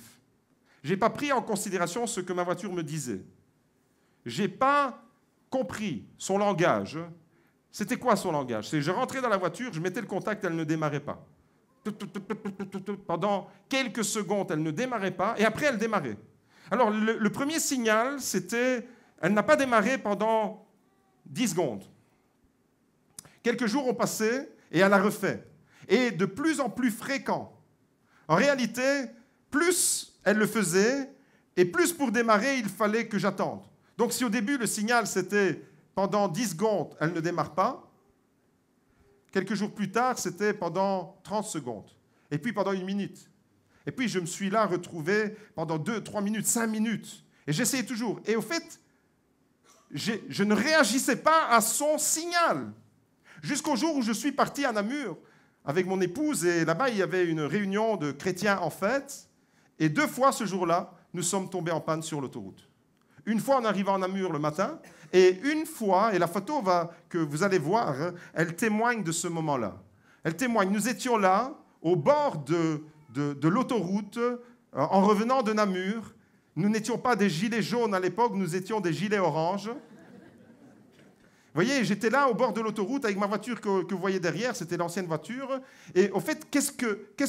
Je n'ai pas pris en considération ce que ma voiture me disait. Je n'ai pas compris son langage. C'était quoi son langage ? C'est je rentrais dans la voiture, je mettais le contact, elle ne démarrait pas. Pendant quelques secondes, elle ne démarrait pas, et après, elle démarrait. Alors, le premier signal, c'était elle n'a pas démarré pendant 10 secondes. Quelques jours ont passé et elle a refait. Et de plus en plus fréquent. En réalité, plus elle le faisait et plus pour démarrer, il fallait que j'attende. Donc si au début, le signal, c'était pendant 10 secondes, elle ne démarre pas, quelques jours plus tard, c'était pendant 30 secondes. Et puis pendant 1 minute. Et puis je me suis là retrouvé pendant 2, 3 minutes, 5 minutes. Et j'essayais toujours. Et au fait, je ne réagissais pas à son signal. Jusqu'au jour où je suis parti à Namur avec mon épouse, et là-bas, il y avait une réunion de chrétiens en fête, et 2 fois ce jour-là, nous sommes tombés en panne sur l'autoroute. Une fois en arrivant à Namur le matin, et une fois, et la photo que vous allez voir, elle témoigne de ce moment-là. Elle témoigne, nous étions là, au bord de l'autoroute, en revenant de Namur. Nous n'étions pas des gilets jaunes à l'époque, nous étions des gilets oranges. Vous voyez, j'étais là au bord de l'autoroute avec ma voiture que vous voyez derrière, c'était l'ancienne voiture. Et au fait, qu'est-ce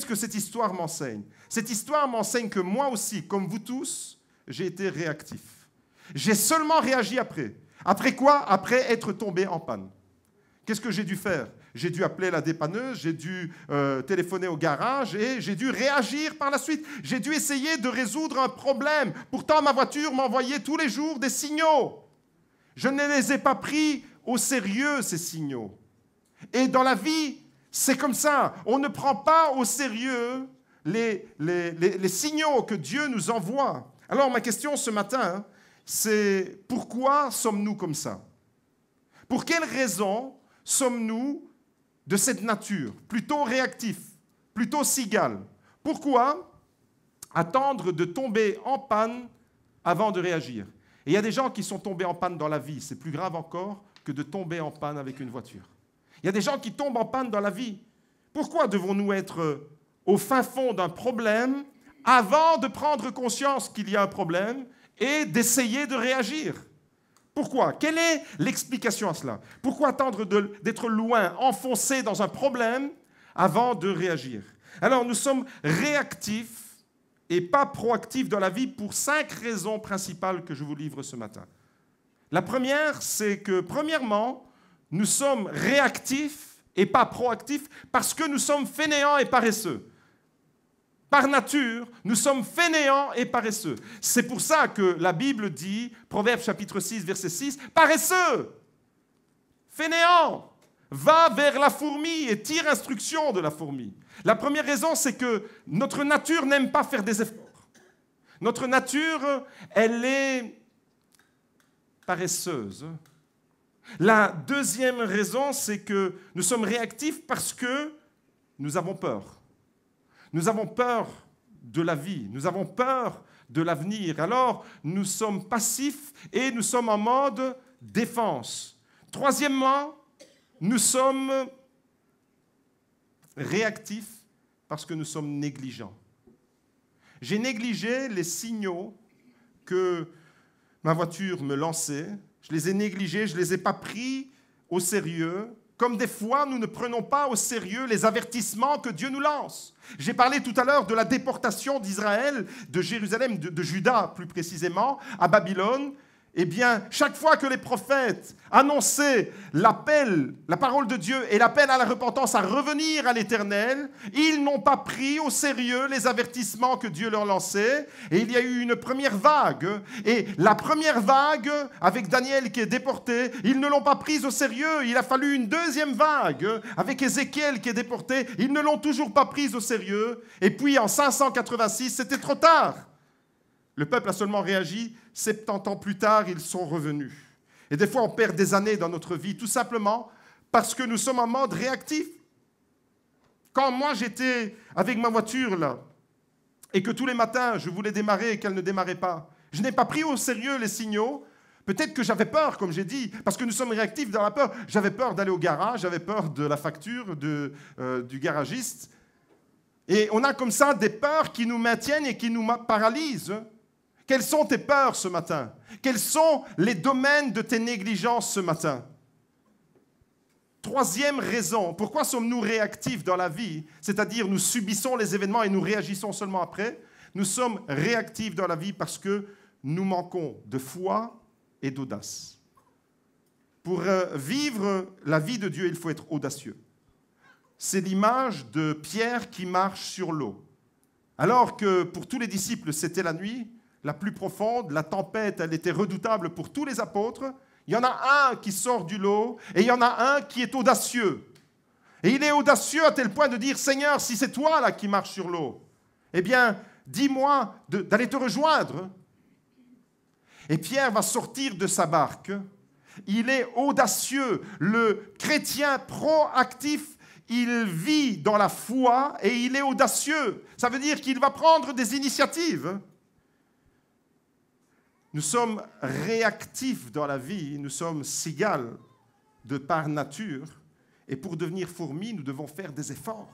que cette histoire m'enseigne? Cette histoire m'enseigne que moi aussi, comme vous tous, j'ai été réactif. J'ai seulement réagi après. Après quoi? Après être tombé en panne. Qu'est-ce que j'ai dû faire? J'ai dû appeler la dépanneuse, j'ai dû téléphoner au garage et j'ai dû réagir par la suite. J'ai dû essayer de résoudre un problème. Pourtant, ma voiture m'envoyait tous les jours des signaux. Je ne les ai pas pris au sérieux, ces signaux. Et dans la vie, c'est comme ça. On ne prend pas au sérieux les signaux que Dieu nous envoie. Alors, ma question ce matin, c'est pourquoi sommes-nous comme ça? Pour quelles raisons sommes-nous de cette nature, plutôt réactif, plutôt cigale? Pourquoi attendre de tomber en panne avant de réagir? Et il y a des gens qui sont tombés en panne dans la vie, c'est plus grave encore que de tomber en panne avec une voiture. Il y a des gens qui tombent en panne dans la vie. Pourquoi devons-nous être au fin fond d'un problème avant de prendre conscience qu'il y a un problème et d'essayer de réagir? Pourquoi? Quelle est l'explication à cela? Pourquoi attendre d'être loin, enfoncé dans un problème avant de réagir? Alors, nous sommes réactifs et pas proactifs dans la vie pour 5 raisons principales que je vous livre ce matin. La première, c'est que, premièrement, nous sommes réactifs et pas proactifs parce que nous sommes fainéants et paresseux. Par nature, nous sommes fainéants et paresseux. C'est pour ça que la Bible dit, Proverbes chapitre 6, verset 6, « Paresseux, fainéant, va vers la fourmi et tire instruction de la fourmi. » La première raison, c'est que notre nature n'aime pas faire des efforts. Notre nature, elle est paresseuse. La deuxième raison, c'est que nous sommes réactifs parce que nous avons peur. Nous avons peur de la vie, nous avons peur de l'avenir. Alors, nous sommes passifs et nous sommes en mode défense. Troisièmement, nous sommes réactifs parce que nous sommes négligents. J'ai négligé les signaux que ma voiture me lançait. Je les ai négligés, je ne les ai pas pris au sérieux. Comme des fois, nous ne prenons pas au sérieux les avertissements que Dieu nous lance. J'ai parlé tout à l'heure de la déportation d'Israël, de Jérusalem, de Juda plus précisément, à Babylone. Eh bien, chaque fois que les prophètes annonçaient l'appel, la parole de Dieu et l'appel à la repentance, à revenir à l'Éternel, ils n'ont pas pris au sérieux les avertissements que Dieu leur lançait. Et il y a eu une première vague. Et la première vague, avec Daniel qui est déporté, ils ne l'ont pas prise au sérieux. Il a fallu une deuxième vague, avec Ézéchiel qui est déporté. Ils ne l'ont toujours pas prise au sérieux. Et puis, en 586, c'était trop tard. Le peuple a seulement réagi, 70 ans plus tard, ils sont revenus. Et des fois, on perd des années dans notre vie, tout simplement parce que nous sommes en mode réactif. Quand moi, j'étais avec ma voiture, là, et que tous les matins, je voulais démarrer et qu'elle ne démarrait pas, je n'ai pas pris au sérieux les signaux. Peut-être que j'avais peur, comme j'ai dit, parce que nous sommes réactifs dans la peur. J'avais peur d'aller au garage, j'avais peur de la facture du garagiste. Et on a comme ça des peurs qui nous maintiennent et qui nous paralysent. Quelles sont tes peurs ce matin? Quels sont les domaines de tes négligences ce matin? Troisième raison, pourquoi sommes-nous réactifs dans la vie? C'est-à-dire nous subissons les événements et nous réagissons seulement après. Nous sommes réactifs dans la vie parce que nous manquons de foi et d'audace. Pour vivre la vie de Dieu, il faut être audacieux. C'est l'image de Pierre qui marche sur l'eau. Alors que pour tous les disciples, c'était la nuit, la plus profonde, la tempête, elle était redoutable pour tous les apôtres. Il y en a un qui sort du lot et il y en a un qui est audacieux. Et il est audacieux à tel point de dire, Seigneur, si c'est toi là qui marches sur l'eau, eh bien, dis-moi d'aller te rejoindre. Et Pierre va sortir de sa barque. Il est audacieux. Le chrétien proactif, il vit dans la foi et il est audacieux. Ça veut dire qu'il va prendre des initiatives. Nous sommes réactifs dans la vie, nous sommes cigales de par nature, et pour devenir fourmis, nous devons faire des efforts.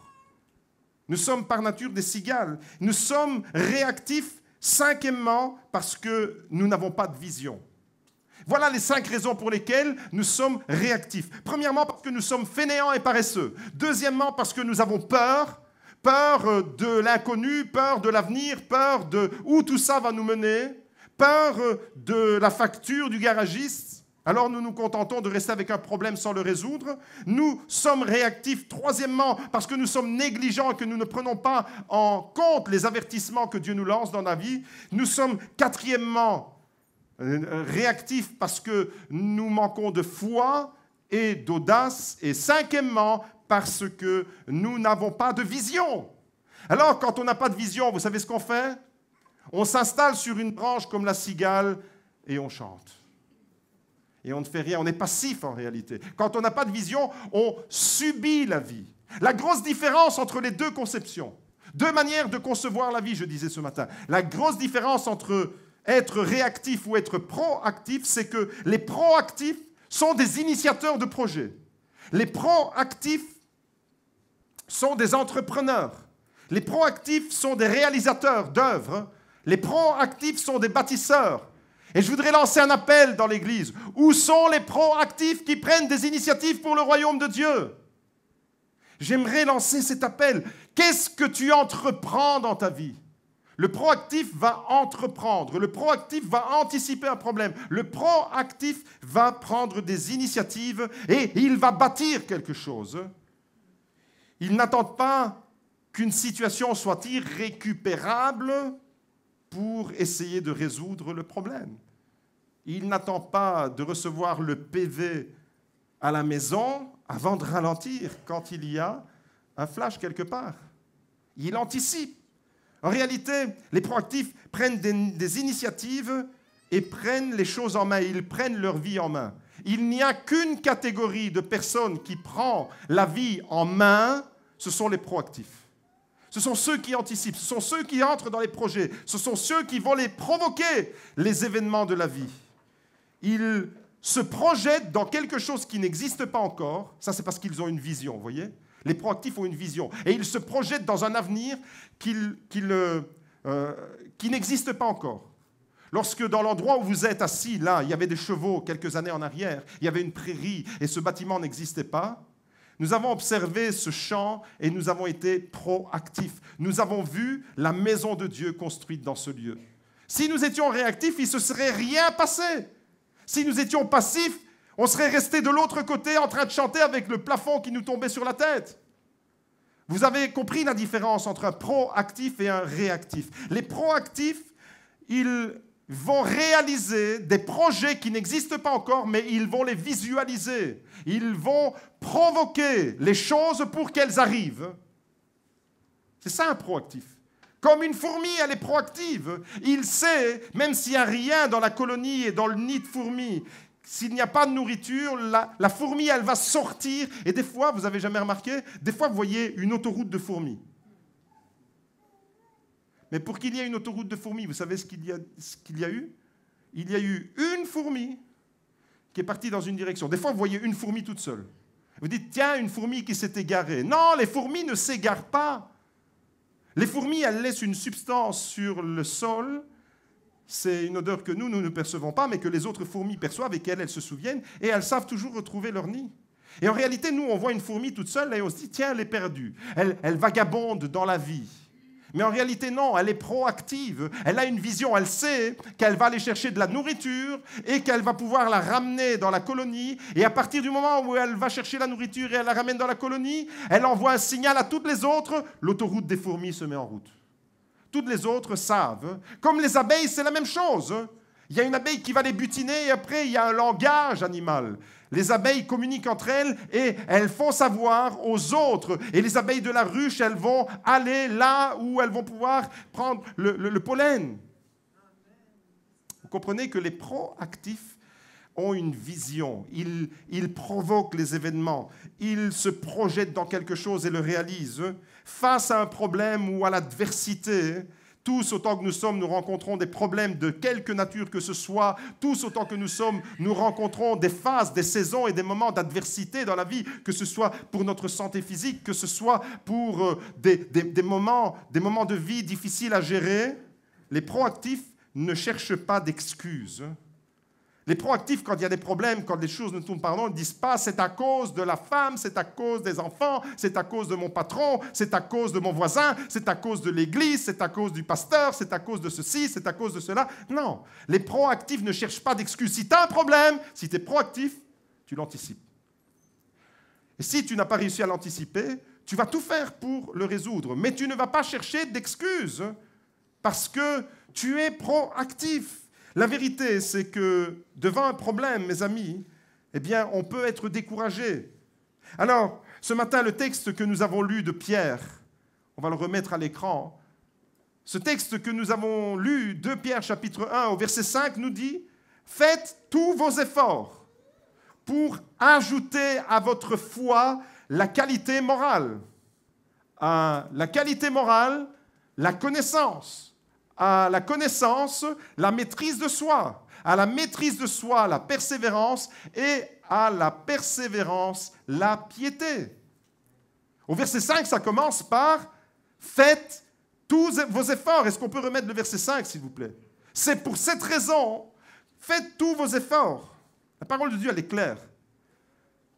Nous sommes par nature des cigales. Nous sommes réactifs, cinquièmement, parce que nous n'avons pas de vision. Voilà les 5 raisons pour lesquelles nous sommes réactifs. Premièrement, parce que nous sommes fainéants et paresseux. Deuxièmement, parce que nous avons peur. Peur de l'inconnu, peur de l'avenir, peur de où tout ça va nous mener, peur de la facture du garagiste. Alors nous nous contentons de rester avec un problème sans le résoudre. Nous sommes réactifs, troisièmement, parce que nous sommes négligents et que nous ne prenons pas en compte les avertissements que Dieu nous lance dans la vie. Nous sommes, quatrièmement, réactifs parce que nous manquons de foi et d'audace. Et cinquièmement, parce que nous n'avons pas de vision. Alors, quand on n'a pas de vision, vous savez ce qu'on fait? On s'installe sur une branche comme la cigale et on chante. Et on ne fait rien, on est passif en réalité. Quand on n'a pas de vision, on subit la vie. La grosse différence entre les deux conceptions, deux manières de concevoir la vie, je disais ce matin. La grosse différence entre être réactif ou être proactif, c'est que les proactifs sont des initiateurs de projets. Les proactifs sont des entrepreneurs. Les proactifs sont des réalisateurs d'œuvres. Les proactifs sont des bâtisseurs. Et je voudrais lancer un appel dans l'Église. Où sont les proactifs qui prennent des initiatives pour le royaume de Dieu? J'aimerais lancer cet appel. Qu'est-ce que tu entreprends dans ta vie? Le proactif va entreprendre. Le proactif va anticiper un problème. Le proactif va prendre des initiatives et il va bâtir quelque chose. Il n'attend pas qu'une situation soit irrécupérable pour essayer de résoudre le problème. Il n'attend pas de recevoir le PV à la maison avant de ralentir quand il y a un flash quelque part. Il anticipe. En réalité, les proactifs prennent des initiatives et prennent les choses en main. Ils prennent leur vie en main. Il n'y a qu'une catégorie de personnes qui prend la vie en main, ce sont les proactifs. Ce sont ceux qui anticipent, ce sont ceux qui entrent dans les projets, ce sont ceux qui vont les provoquer, les événements de la vie. Ils se projettent dans quelque chose qui n'existe pas encore. Ça, c'est parce qu'ils ont une vision, vous voyez? Les proactifs ont une vision. Et ils se projettent dans un avenir qui n'existe pas encore. Lorsque dans l'endroit où vous êtes assis, là, il y avait des chevaux quelques années en arrière, il y avait une prairie et ce bâtiment n'existait pas, nous avons observé ce champ et nous avons été proactifs. Nous avons vu la maison de Dieu construite dans ce lieu. Si nous étions réactifs, il ne se serait rien passé. Si nous étions passifs, on serait resté de l'autre côté en train de chanter avec le plafond qui nous tombait sur la tête. Vous avez compris la différence entre un proactif et un réactif. Les proactifs, ils vont réaliser des projets qui n'existent pas encore, mais ils vont les visualiser. Ils vont provoquer les choses pour qu'elles arrivent. C'est ça un proactif. Comme une fourmi, elle est proactive. Il sait, même s'il n'y a rien dans la colonie et dans le nid de fourmis, s'il n'y a pas de nourriture, la fourmi, elle va sortir. Et des fois, vous n'avez jamais remarqué, des fois, vous voyez une autoroute de fourmis. Mais pour qu'il y ait une autoroute de fourmis, vous savez ce qu'il y a eu? Il y a eu une fourmi qui est partie dans une direction. Des fois, vous voyez une fourmi toute seule. Vous dites, tiens, une fourmi qui s'est égarée. Non, les fourmis ne s'égarent pas. Les fourmis, elles laissent une substance sur le sol. C'est une odeur que nous ne percevons pas, mais que les autres fourmis perçoivent et qu'elles se souviennent. Et elles savent toujours retrouver leur nid. Et en réalité, nous, on voit une fourmi toute seule et on se dit, tiens, elle est perdue. Elle vagabonde dans la vie. Mais en réalité, non, elle est proactive. Elle a une vision, elle sait qu'elle va aller chercher de la nourriture et qu'elle va pouvoir la ramener dans la colonie. Et à partir du moment où elle va chercher la nourriture et elle la ramène dans la colonie, elle envoie un signal à toutes les autres. L'autoroute des fourmis se met en route. Toutes les autres savent. Comme les abeilles, c'est la même chose. Il y a une abeille qui va les butiner et après, il y a un langage animal. Les abeilles communiquent entre elles et elles font savoir aux autres. Et les abeilles de la ruche, elles vont aller là où elles vont pouvoir prendre le pollen. Vous comprenez que les proactifs ont une vision. Ils provoquent les événements. Ils se projettent dans quelque chose et le réalisent. Face à un problème ou à l'adversité, Tous autant que nous sommes, nous rencontrons des problèmes de quelque nature que ce soit. Tous autant que nous sommes, nous rencontrons des phases, des saisons et des moments d'adversité dans la vie, que ce soit pour notre santé physique, que ce soit pour des moments de vie difficiles à gérer. Les proactifs ne cherchent pas d'excuses. Les proactifs, quand il y a des problèmes, quand les choses ne tournent pas rond, ils ne disent pas « c'est à cause de la femme, c'est à cause des enfants, c'est à cause de mon patron, c'est à cause de mon voisin, c'est à cause de l'église, c'est à cause du pasteur, c'est à cause de ceci, c'est à cause de cela ». Non, les proactifs ne cherchent pas d'excuses. Si tu as un problème, si tu es proactif, tu l'anticipes. Et si tu n'as pas réussi à l'anticiper, tu vas tout faire pour le résoudre. Mais tu ne vas pas chercher d'excuses parce que tu es proactif. La vérité, c'est que devant un problème, mes amis, eh bien, on peut être découragé. Alors, ce matin, le texte que nous avons lu de Pierre, on va le remettre à l'écran. Ce texte que nous avons lu, 2 Pierre chapitre 1 au verset 5, nous dit « Faites tous vos efforts pour ajouter à votre foi la qualité morale. » La qualité morale, la connaissance. À la connaissance, la maîtrise de soi. À la maîtrise de soi, la persévérance. Et à la persévérance, la piété. Au verset 5, ça commence par « Faites tous vos efforts ». Est-ce qu'on peut remettre le verset 5, s'il vous plaît? C'est pour cette raison, faites tous vos efforts. La parole de Dieu, elle est claire.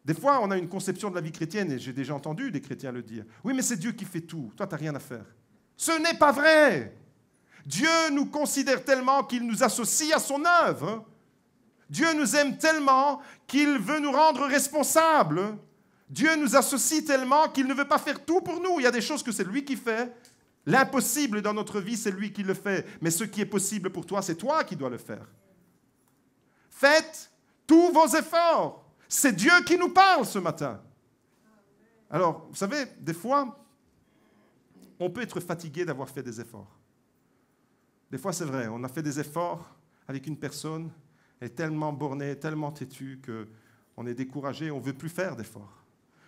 Des fois, on a une conception de la vie chrétienne, et j'ai déjà entendu des chrétiens le dire. « Oui, mais c'est Dieu qui fait tout. Toi, tu n'as rien à faire. » Ce n'est pas vrai. Dieu nous considère tellement qu'il nous associe à son œuvre. Dieu nous aime tellement qu'il veut nous rendre responsables. Dieu nous associe tellement qu'il ne veut pas faire tout pour nous. Il y a des choses que c'est lui qui fait. L'impossible dans notre vie, c'est lui qui le fait. Mais ce qui est possible pour toi, c'est toi qui dois le faire. Faites tous vos efforts. C'est Dieu qui nous parle ce matin. Alors, vous savez, des fois, on peut être fatigué d'avoir fait des efforts. Des fois, c'est vrai, on a fait des efforts avec une personne, elle est tellement bornée, tellement têtue qu'on est découragé, on ne veut plus faire d'efforts.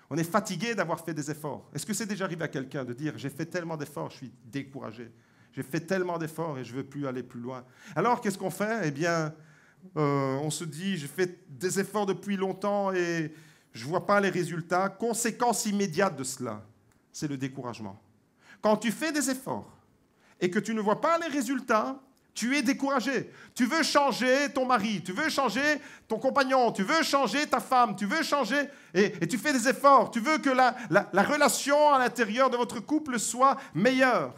On est fatigué d'avoir fait des efforts. Est-ce que c'est déjà arrivé à quelqu'un de dire « j'ai fait tellement d'efforts, je suis découragé. J'ai fait tellement d'efforts et je ne veux plus aller plus loin. » Alors, qu'est-ce qu'on fait? Eh bien, on se dit « j'ai fait des efforts depuis longtemps et je ne vois pas les résultats. » Conséquence immédiate de cela, c'est le découragement. Quand tu fais des efforts, et que tu ne vois pas les résultats, tu es découragé. Tu veux changer ton mari, tu veux changer ton compagnon, tu veux changer ta femme, tu veux changer, et tu fais des efforts. Tu veux que la relation à l'intérieur de votre couple soit meilleure.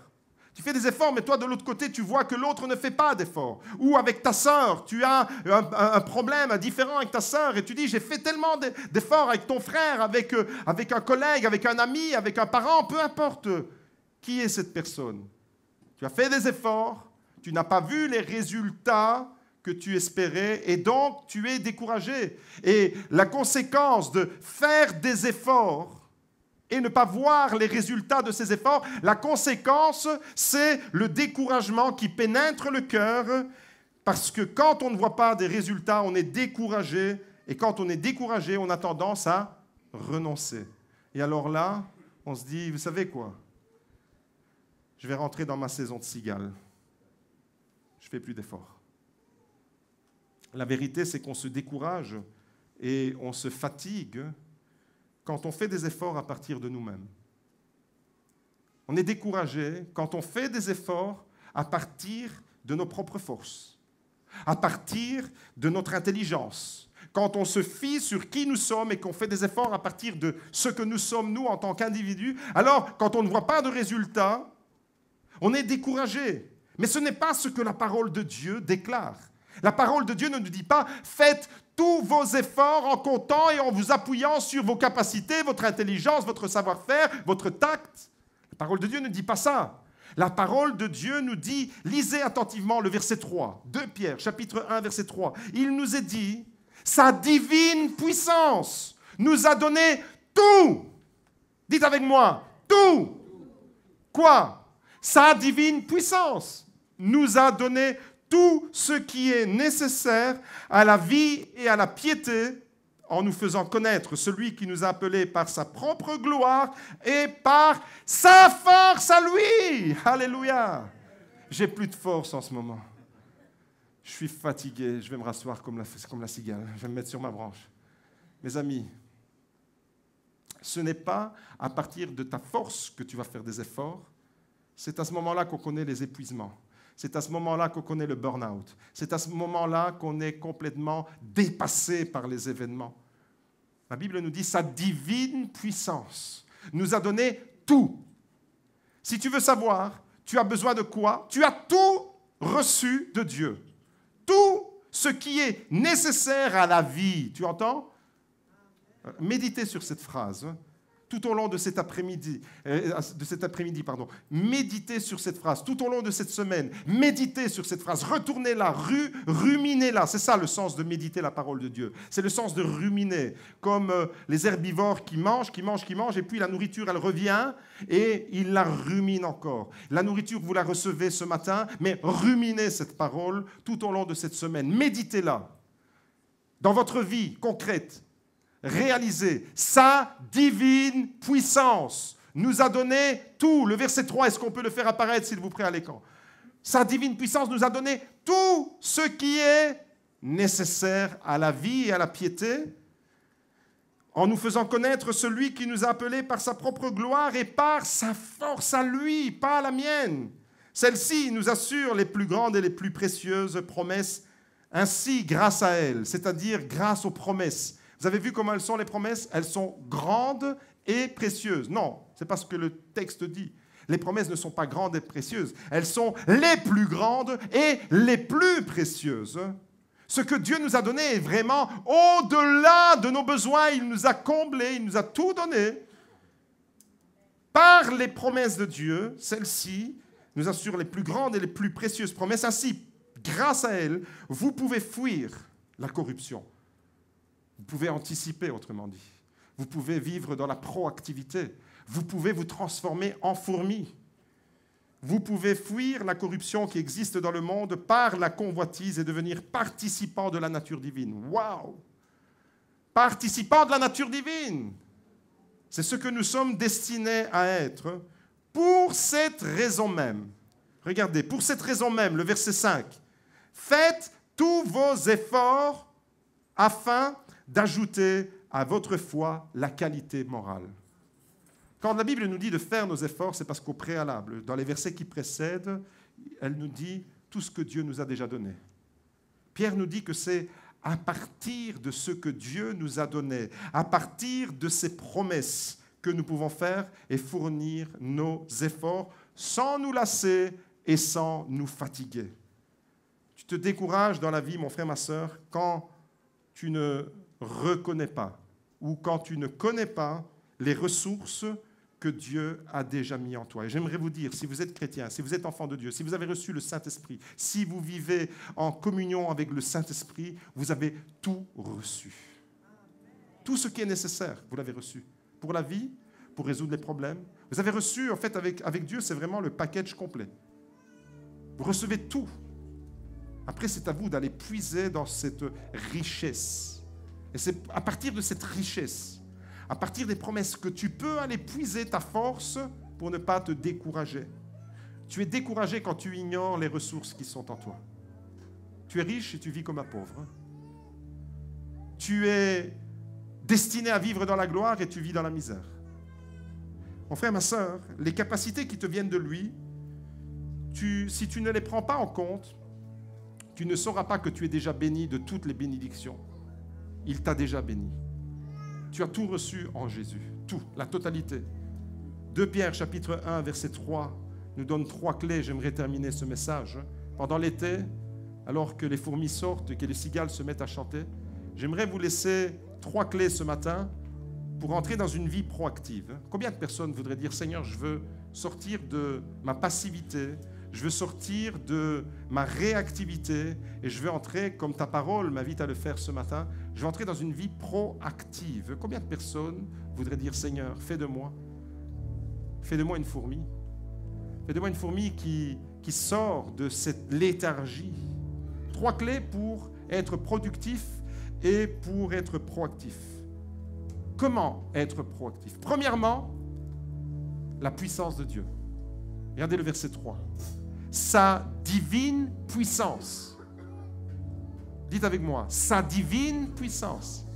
Tu fais des efforts, mais toi, de l'autre côté, tu vois que l'autre ne fait pas d'efforts. Ou avec ta sœur, tu as un problème, un différend avec ta sœur, et tu dis, j'ai fait tellement d'efforts avec ton frère, avec un collègue, avec un ami, avec un parent, peu importe qui est cette personne. Tu as fait des efforts, tu n'as pas vu les résultats que tu espérais et donc tu es découragé. Et la conséquence de faire des efforts et ne pas voir les résultats de ces efforts, la conséquence, c'est le découragement qui pénètre le cœur parce que quand on ne voit pas des résultats, on est découragé et quand on est découragé, on a tendance à renoncer. Et alors là, on se dit, vous savez quoi? Je vais rentrer dans ma saison de cigale. Je ne fais plus d'efforts. La vérité, c'est qu'on se décourage et on se fatigue quand on fait des efforts à partir de nous-mêmes. On est découragé quand on fait des efforts à partir de nos propres forces, à partir de notre intelligence. Quand on se fie sur qui nous sommes et qu'on fait des efforts à partir de ce que nous sommes, nous, en tant qu'individus, alors, quand on ne voit pas de résultats, on est découragé. Mais ce n'est pas ce que la parole de Dieu déclare. La parole de Dieu ne nous dit pas « Faites tous vos efforts en comptant et en vous appuyant sur vos capacités, votre intelligence, votre savoir-faire, votre tact. » La parole de Dieu ne dit pas ça. La parole de Dieu nous dit, lisez attentivement le verset 3, 2 Pierre, chapitre 1, verset 3. Il nous est dit « Sa divine puissance nous a donné tout. » Dites avec moi, tout. Quoi? Sa divine puissance nous a donné tout ce qui est nécessaire à la vie et à la piété en nous faisant connaître celui qui nous a appelés par sa propre gloire et par sa force à lui. Alléluia. J'ai plus de force en ce moment. Je suis fatigué, je vais me rasseoir comme la cigale, je vais me mettre sur ma branche. Mes amis, ce n'est pas à partir de ta force que tu vas faire des efforts, c'est à ce moment-là qu'on connaît les épuisements. C'est à ce moment-là qu'on connaît le burn-out. C'est à ce moment-là qu'on est complètement dépassé par les événements. La Bible nous dit sa divine puissance nous a donné tout. Si tu veux savoir, tu as besoin de quoi? Tu as tout reçu de Dieu. Tout ce qui est nécessaire à la vie. Tu entends? Méditez sur cette phrase. Tout au long de cet après-midi, méditez sur cette phrase. Tout au long de cette semaine, méditez sur cette phrase. Retournez-la, ruminez-la. C'est ça le sens de méditer la parole de Dieu. C'est le sens de ruminer, comme les herbivores qui mangent, et puis la nourriture, elle revient et ils la ruminent encore. La nourriture, vous la recevez ce matin, mais ruminez cette parole tout au long de cette semaine. Méditez-la dans votre vie concrète. Réaliser sa divine puissance nous a donné tout. Le verset 3, est-ce qu'on peut le faire apparaître, s'il vous plaît, à l'écran? Sa divine puissance nous a donné tout ce qui est nécessaire à la vie et à la piété, en nous faisant connaître celui qui nous a appelés par sa propre gloire et par sa force à lui, pas à la mienne. Celle-ci nous assure les plus grandes et les plus précieuses promesses, ainsi grâce à elle, c'est-à-dire grâce aux promesses. Vous avez vu comment elles sont, les promesses? Elles sont grandes et précieuses. Non, ce n'est pas ce que le texte dit. Les promesses ne sont pas grandes et précieuses. Elles sont les plus grandes et les plus précieuses. Ce que Dieu nous a donné est vraiment au-delà de nos besoins. Il nous a comblés, il nous a tout donné. Par les promesses de Dieu, celles-ci nous assurent les plus grandes et les plus précieuses promesses. Ainsi, grâce à elles, vous pouvez fuir la corruption. Vous pouvez anticiper, autrement dit. Vous pouvez vivre dans la proactivité. Vous pouvez vous transformer en fourmi. Vous pouvez fuir la corruption qui existe dans le monde par la convoitise et devenir participant de la nature divine. Waouh! Participant de la nature divine. C'est ce que nous sommes destinés à être. Pour cette raison même. Regardez, pour cette raison même, le verset 5. Faites tous vos efforts afin d'ajouter à votre foi la qualité morale. Quand la Bible nous dit de faire nos efforts, c'est parce qu'au préalable, dans les versets qui précèdent, elle nous dit tout ce que Dieu nous a déjà donné. Pierre nous dit que c'est à partir de ce que Dieu nous a donné, à partir de ses promesses, que nous pouvons faire et fournir nos efforts sans nous lasser et sans nous fatiguer. Tu te décourages dans la vie, mon frère, ma sœur, quand tu ne reconnais pas ou quand tu ne connais pas les ressources que Dieu a déjà mis en toi. Et j'aimerais vous dire, si vous êtes chrétien, si vous êtes enfant de Dieu, si vous avez reçu le Saint-Esprit, si vous vivez en communion avec le Saint-Esprit, vous avez tout reçu. Tout ce qui est nécessaire, vous l'avez reçu. Pour la vie, pour résoudre les problèmes. Vous avez reçu, en fait, avec Dieu, c'est vraiment le package complet. Vous recevez tout. Après, c'est à vous d'aller puiser dans cette richesse. Et c'est à partir de cette richesse, à partir des promesses, que tu peux aller puiser ta force pour ne pas te décourager. Tu es découragé quand tu ignores les ressources qui sont en toi. Tu es riche et tu vis comme un pauvre. Tu es destiné à vivre dans la gloire et tu vis dans la misère. Mon frère, ma sœur, les capacités qui te viennent de lui, si tu ne les prends pas en compte, tu ne sauras pas que tu es déjà béni de toutes les bénédictions. Il t'a déjà béni. Tu as tout reçu en Jésus, tout, la totalité. 2 Pierre, chapitre 1, verset 3, nous donne 3 clés. J'aimerais terminer ce message. Pendant l'été, alors que les fourmis sortent et que les cigales se mettent à chanter, j'aimerais vous laisser 3 clés ce matin pour entrer dans une vie proactive. Combien de personnes voudraient dire, Seigneur, je veux sortir de ma passivité, je veux sortir de ma réactivité et je veux entrer, comme ta parole m'invite à le faire ce matin, je veux entrer dans une vie proactive. Combien de personnes voudraient dire, Seigneur, fais de moi une fourmi. Fais de moi une fourmi qui sort de cette léthargie. 3 clés pour être productif et pour être proactif. Comment être proactif? Premièrement, la puissance de Dieu. Regardez le verset 3. sa divine puissance. Dites avec moi, sa divine puissance.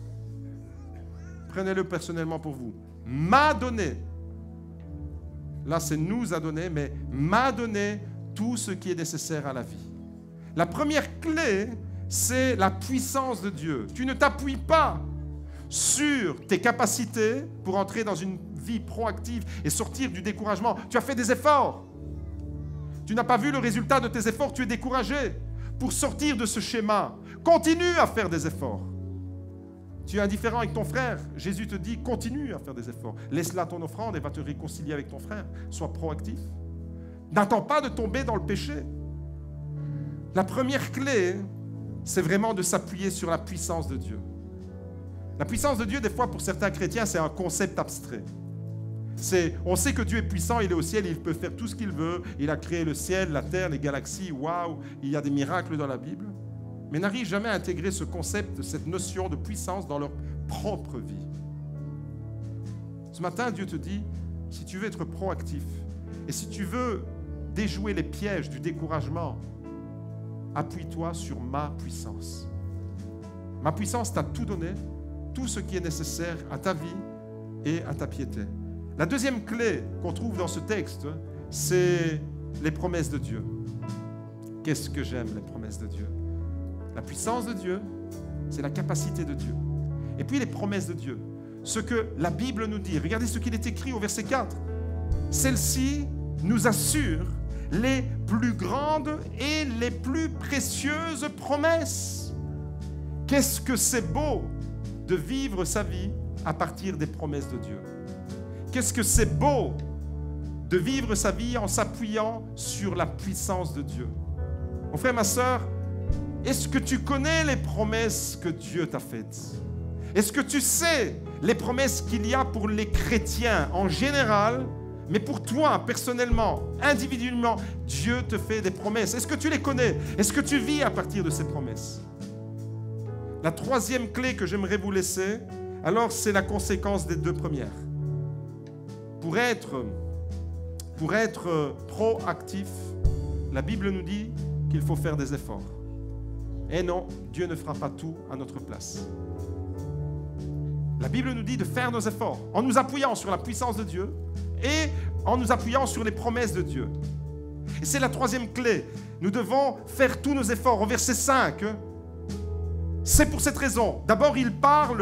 Prenez-le personnellement pour vous. M'a donné. Là, c'est nous a donné, mais m'a donné tout ce qui est nécessaire à la vie. La première clé, c'est la puissance de Dieu. Tu ne t'appuies pas sur tes capacités pour entrer dans une vie proactive et sortir du découragement. Tu as fait des efforts. Tu n'as pas vu le résultat de tes efforts, tu es découragé. Pour sortir de ce schéma, continue à faire des efforts. Tu es indifférent avec ton frère, Jésus te dit, continue à faire des efforts. Laisse là ton offrande et va te réconcilier avec ton frère. Sois proactif. N'attends pas de tomber dans le péché. La première clé, c'est vraiment de s'appuyer sur la puissance de Dieu. La puissance de Dieu, des fois, pour certains chrétiens, c'est un concept abstrait. On sait que Dieu est puissant, il est au ciel, il peut faire tout ce qu'il veut. Il a créé le ciel, la terre, les galaxies, waouh, il y a des miracles dans la Bible. Mais n'arrivent jamais à intégrer ce concept, cette notion de puissance dans leur propre vie. Ce matin, Dieu te dit, si tu veux être proactif et si tu veux déjouer les pièges du découragement, appuie-toi sur ma puissance. Ma puissance t'a tout donné, tout ce qui est nécessaire à ta vie et à ta piété. La deuxième clé qu'on trouve dans ce texte, c'est les promesses de Dieu. Qu'est-ce que j'aime, les promesses de Dieu? La puissance de Dieu, c'est la capacité de Dieu. Et puis les promesses de Dieu. Ce que la Bible nous dit. Regardez ce qu'il est écrit au verset 4. Celle-ci nous assure les plus grandes et les plus précieuses promesses. Qu'est-ce que c'est beau de vivre sa vie à partir des promesses de Dieu. Qu'est-ce que c'est beau de vivre sa vie en s'appuyant sur la puissance de Dieu. Mon frère, ma sœur, est-ce que tu connais les promesses que Dieu t'a faites? Est-ce que tu sais les promesses qu'il y a pour les chrétiens en général, mais pour toi, personnellement, individuellement, Dieu te fait des promesses. Est-ce que tu les connais? Est-ce que tu vis à partir de ces promesses? La troisième clé que j'aimerais vous laisser, alors c'est la conséquence des deux premières. Pour être proactif, la Bible nous dit qu'il faut faire des efforts. Et non, Dieu ne fera pas tout à notre place. La Bible nous dit de faire nos efforts en nous appuyant sur la puissance de Dieu et en nous appuyant sur les promesses de Dieu. Et c'est la troisième clé. Nous devons faire tous nos efforts. Au verset 5, c'est pour cette raison. D'abord,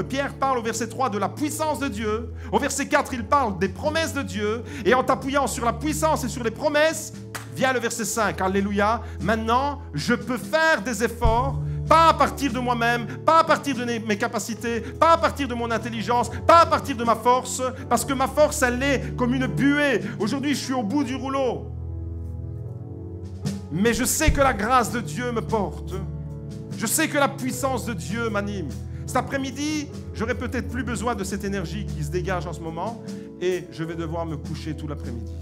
Pierre parle au verset 3 de la puissance de Dieu. Au verset 4, il parle des promesses de Dieu. Et en t'appuyant sur la puissance et sur les promesses, vient le verset 5. Alléluia. Maintenant, je peux faire des efforts. Pas à partir de moi-même, pas à partir de mes capacités, pas à partir de mon intelligence, pas à partir de ma force, parce que ma force, elle est comme une buée. Aujourd'hui, je suis au bout du rouleau. Mais je sais que la grâce de Dieu me porte. Je sais que la puissance de Dieu m'anime. Cet après-midi, j'aurai peut-être plus besoin de cette énergie qui se dégage en ce moment et je vais devoir me coucher tout l'après-midi.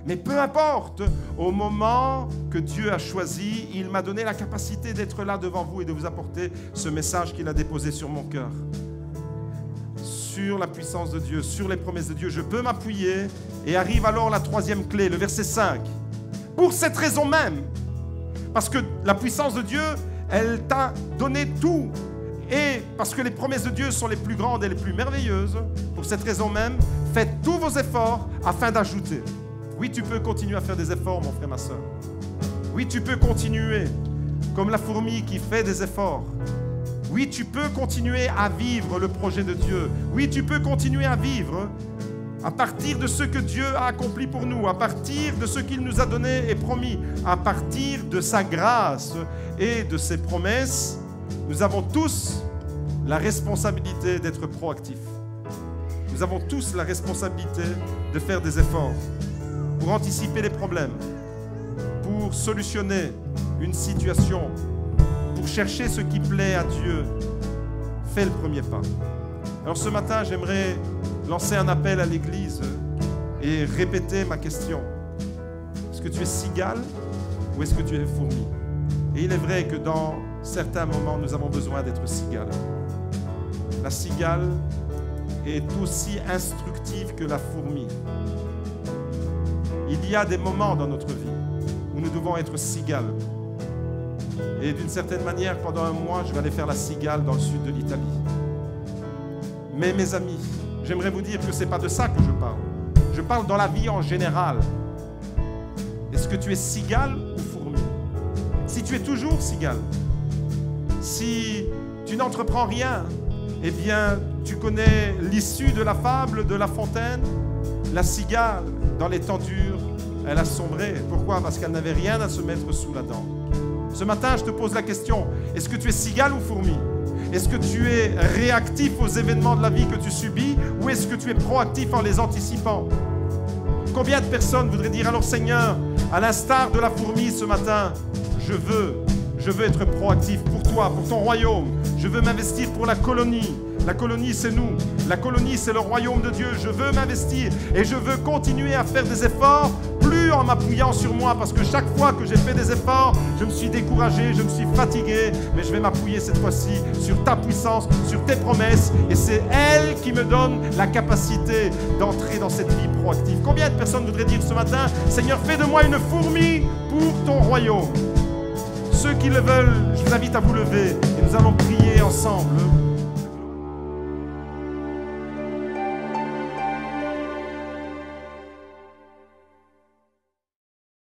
Mais peu importe, au moment que Dieu a choisi, il m'a donné la capacité d'être là devant vous et de vous apporter ce message qu'il a déposé sur mon cœur. Sur la puissance de Dieu, sur les promesses de Dieu, je peux m'appuyer et arrive alors la troisième clé, le verset 5. Pour cette raison même, parce que la puissance de Dieu, elle t'a donné tout. Et parce que les promesses de Dieu sont les plus grandes et les plus merveilleuses, pour cette raison même, faites tous vos efforts afin d'ajouter. Oui, tu peux continuer à faire des efforts, mon frère, ma soeur. Oui, tu peux continuer comme la fourmi qui fait des efforts. Oui, tu peux continuer à vivre le projet de Dieu. Oui, tu peux continuer à vivre à partir de ce que Dieu a accompli pour nous, à partir de ce qu'il nous a donné et promis, à partir de sa grâce et de ses promesses. Nous avons tous la responsabilité d'être proactifs. Nous avons tous la responsabilité de faire des efforts pour anticiper les problèmes, pour solutionner une situation, pour chercher ce qui plaît à Dieu. Fais le premier pas. Alors ce matin, j'aimerais lancer un appel à l'Église et répéter ma question. Est-ce que tu es cigale ou est-ce que tu es fourmi? Et il est vrai que dans certains moments, nous avons besoin d'être cigale. La cigale est aussi instructive que la fourmi. Il y a des moments dans notre vie où nous devons être cigales. Et d'une certaine manière, pendant un mois, je vais aller faire la cigale dans le sud de l'Italie. Mais mes amis, j'aimerais vous dire que ce n'est pas de ça que je parle. Je parle dans la vie en général. Est-ce que tu es cigale ou fourmi? Si tu es toujours cigale, si tu n'entreprends rien, eh bien, tu connais l'issue de la fable de La Fontaine. La cigale, dans les temps durs, elle a sombré. Pourquoi? Parce qu'elle n'avait rien à se mettre sous la dent. Ce matin, je te pose la question, est-ce que tu es cigale ou fourmi? Est-ce que tu es réactif aux événements de la vie que tu subis ou est-ce que tu es proactif en les anticipant? Combien de personnes voudraient dire, alors Seigneur, à l'instar de la fourmi ce matin, je veux être proactif pour toi, pour ton royaume. Je veux m'investir pour la colonie. La colonie, c'est nous. La colonie, c'est le royaume de Dieu. Je veux m'investir et je veux continuer à faire des efforts, plus en m'appuyant sur moi, parce que chaque fois que j'ai fait des efforts, je me suis découragé, je me suis fatigué, mais je vais m'appuyer cette fois-ci sur ta puissance, sur tes promesses, et c'est elle qui me donne la capacité d'entrer dans cette vie proactive. Combien de personnes voudraient dire ce matin, Seigneur, fais de moi une fourmi pour ton royaume? Ceux qui le veulent, je vous invite à vous lever et nous allons prier ensemble.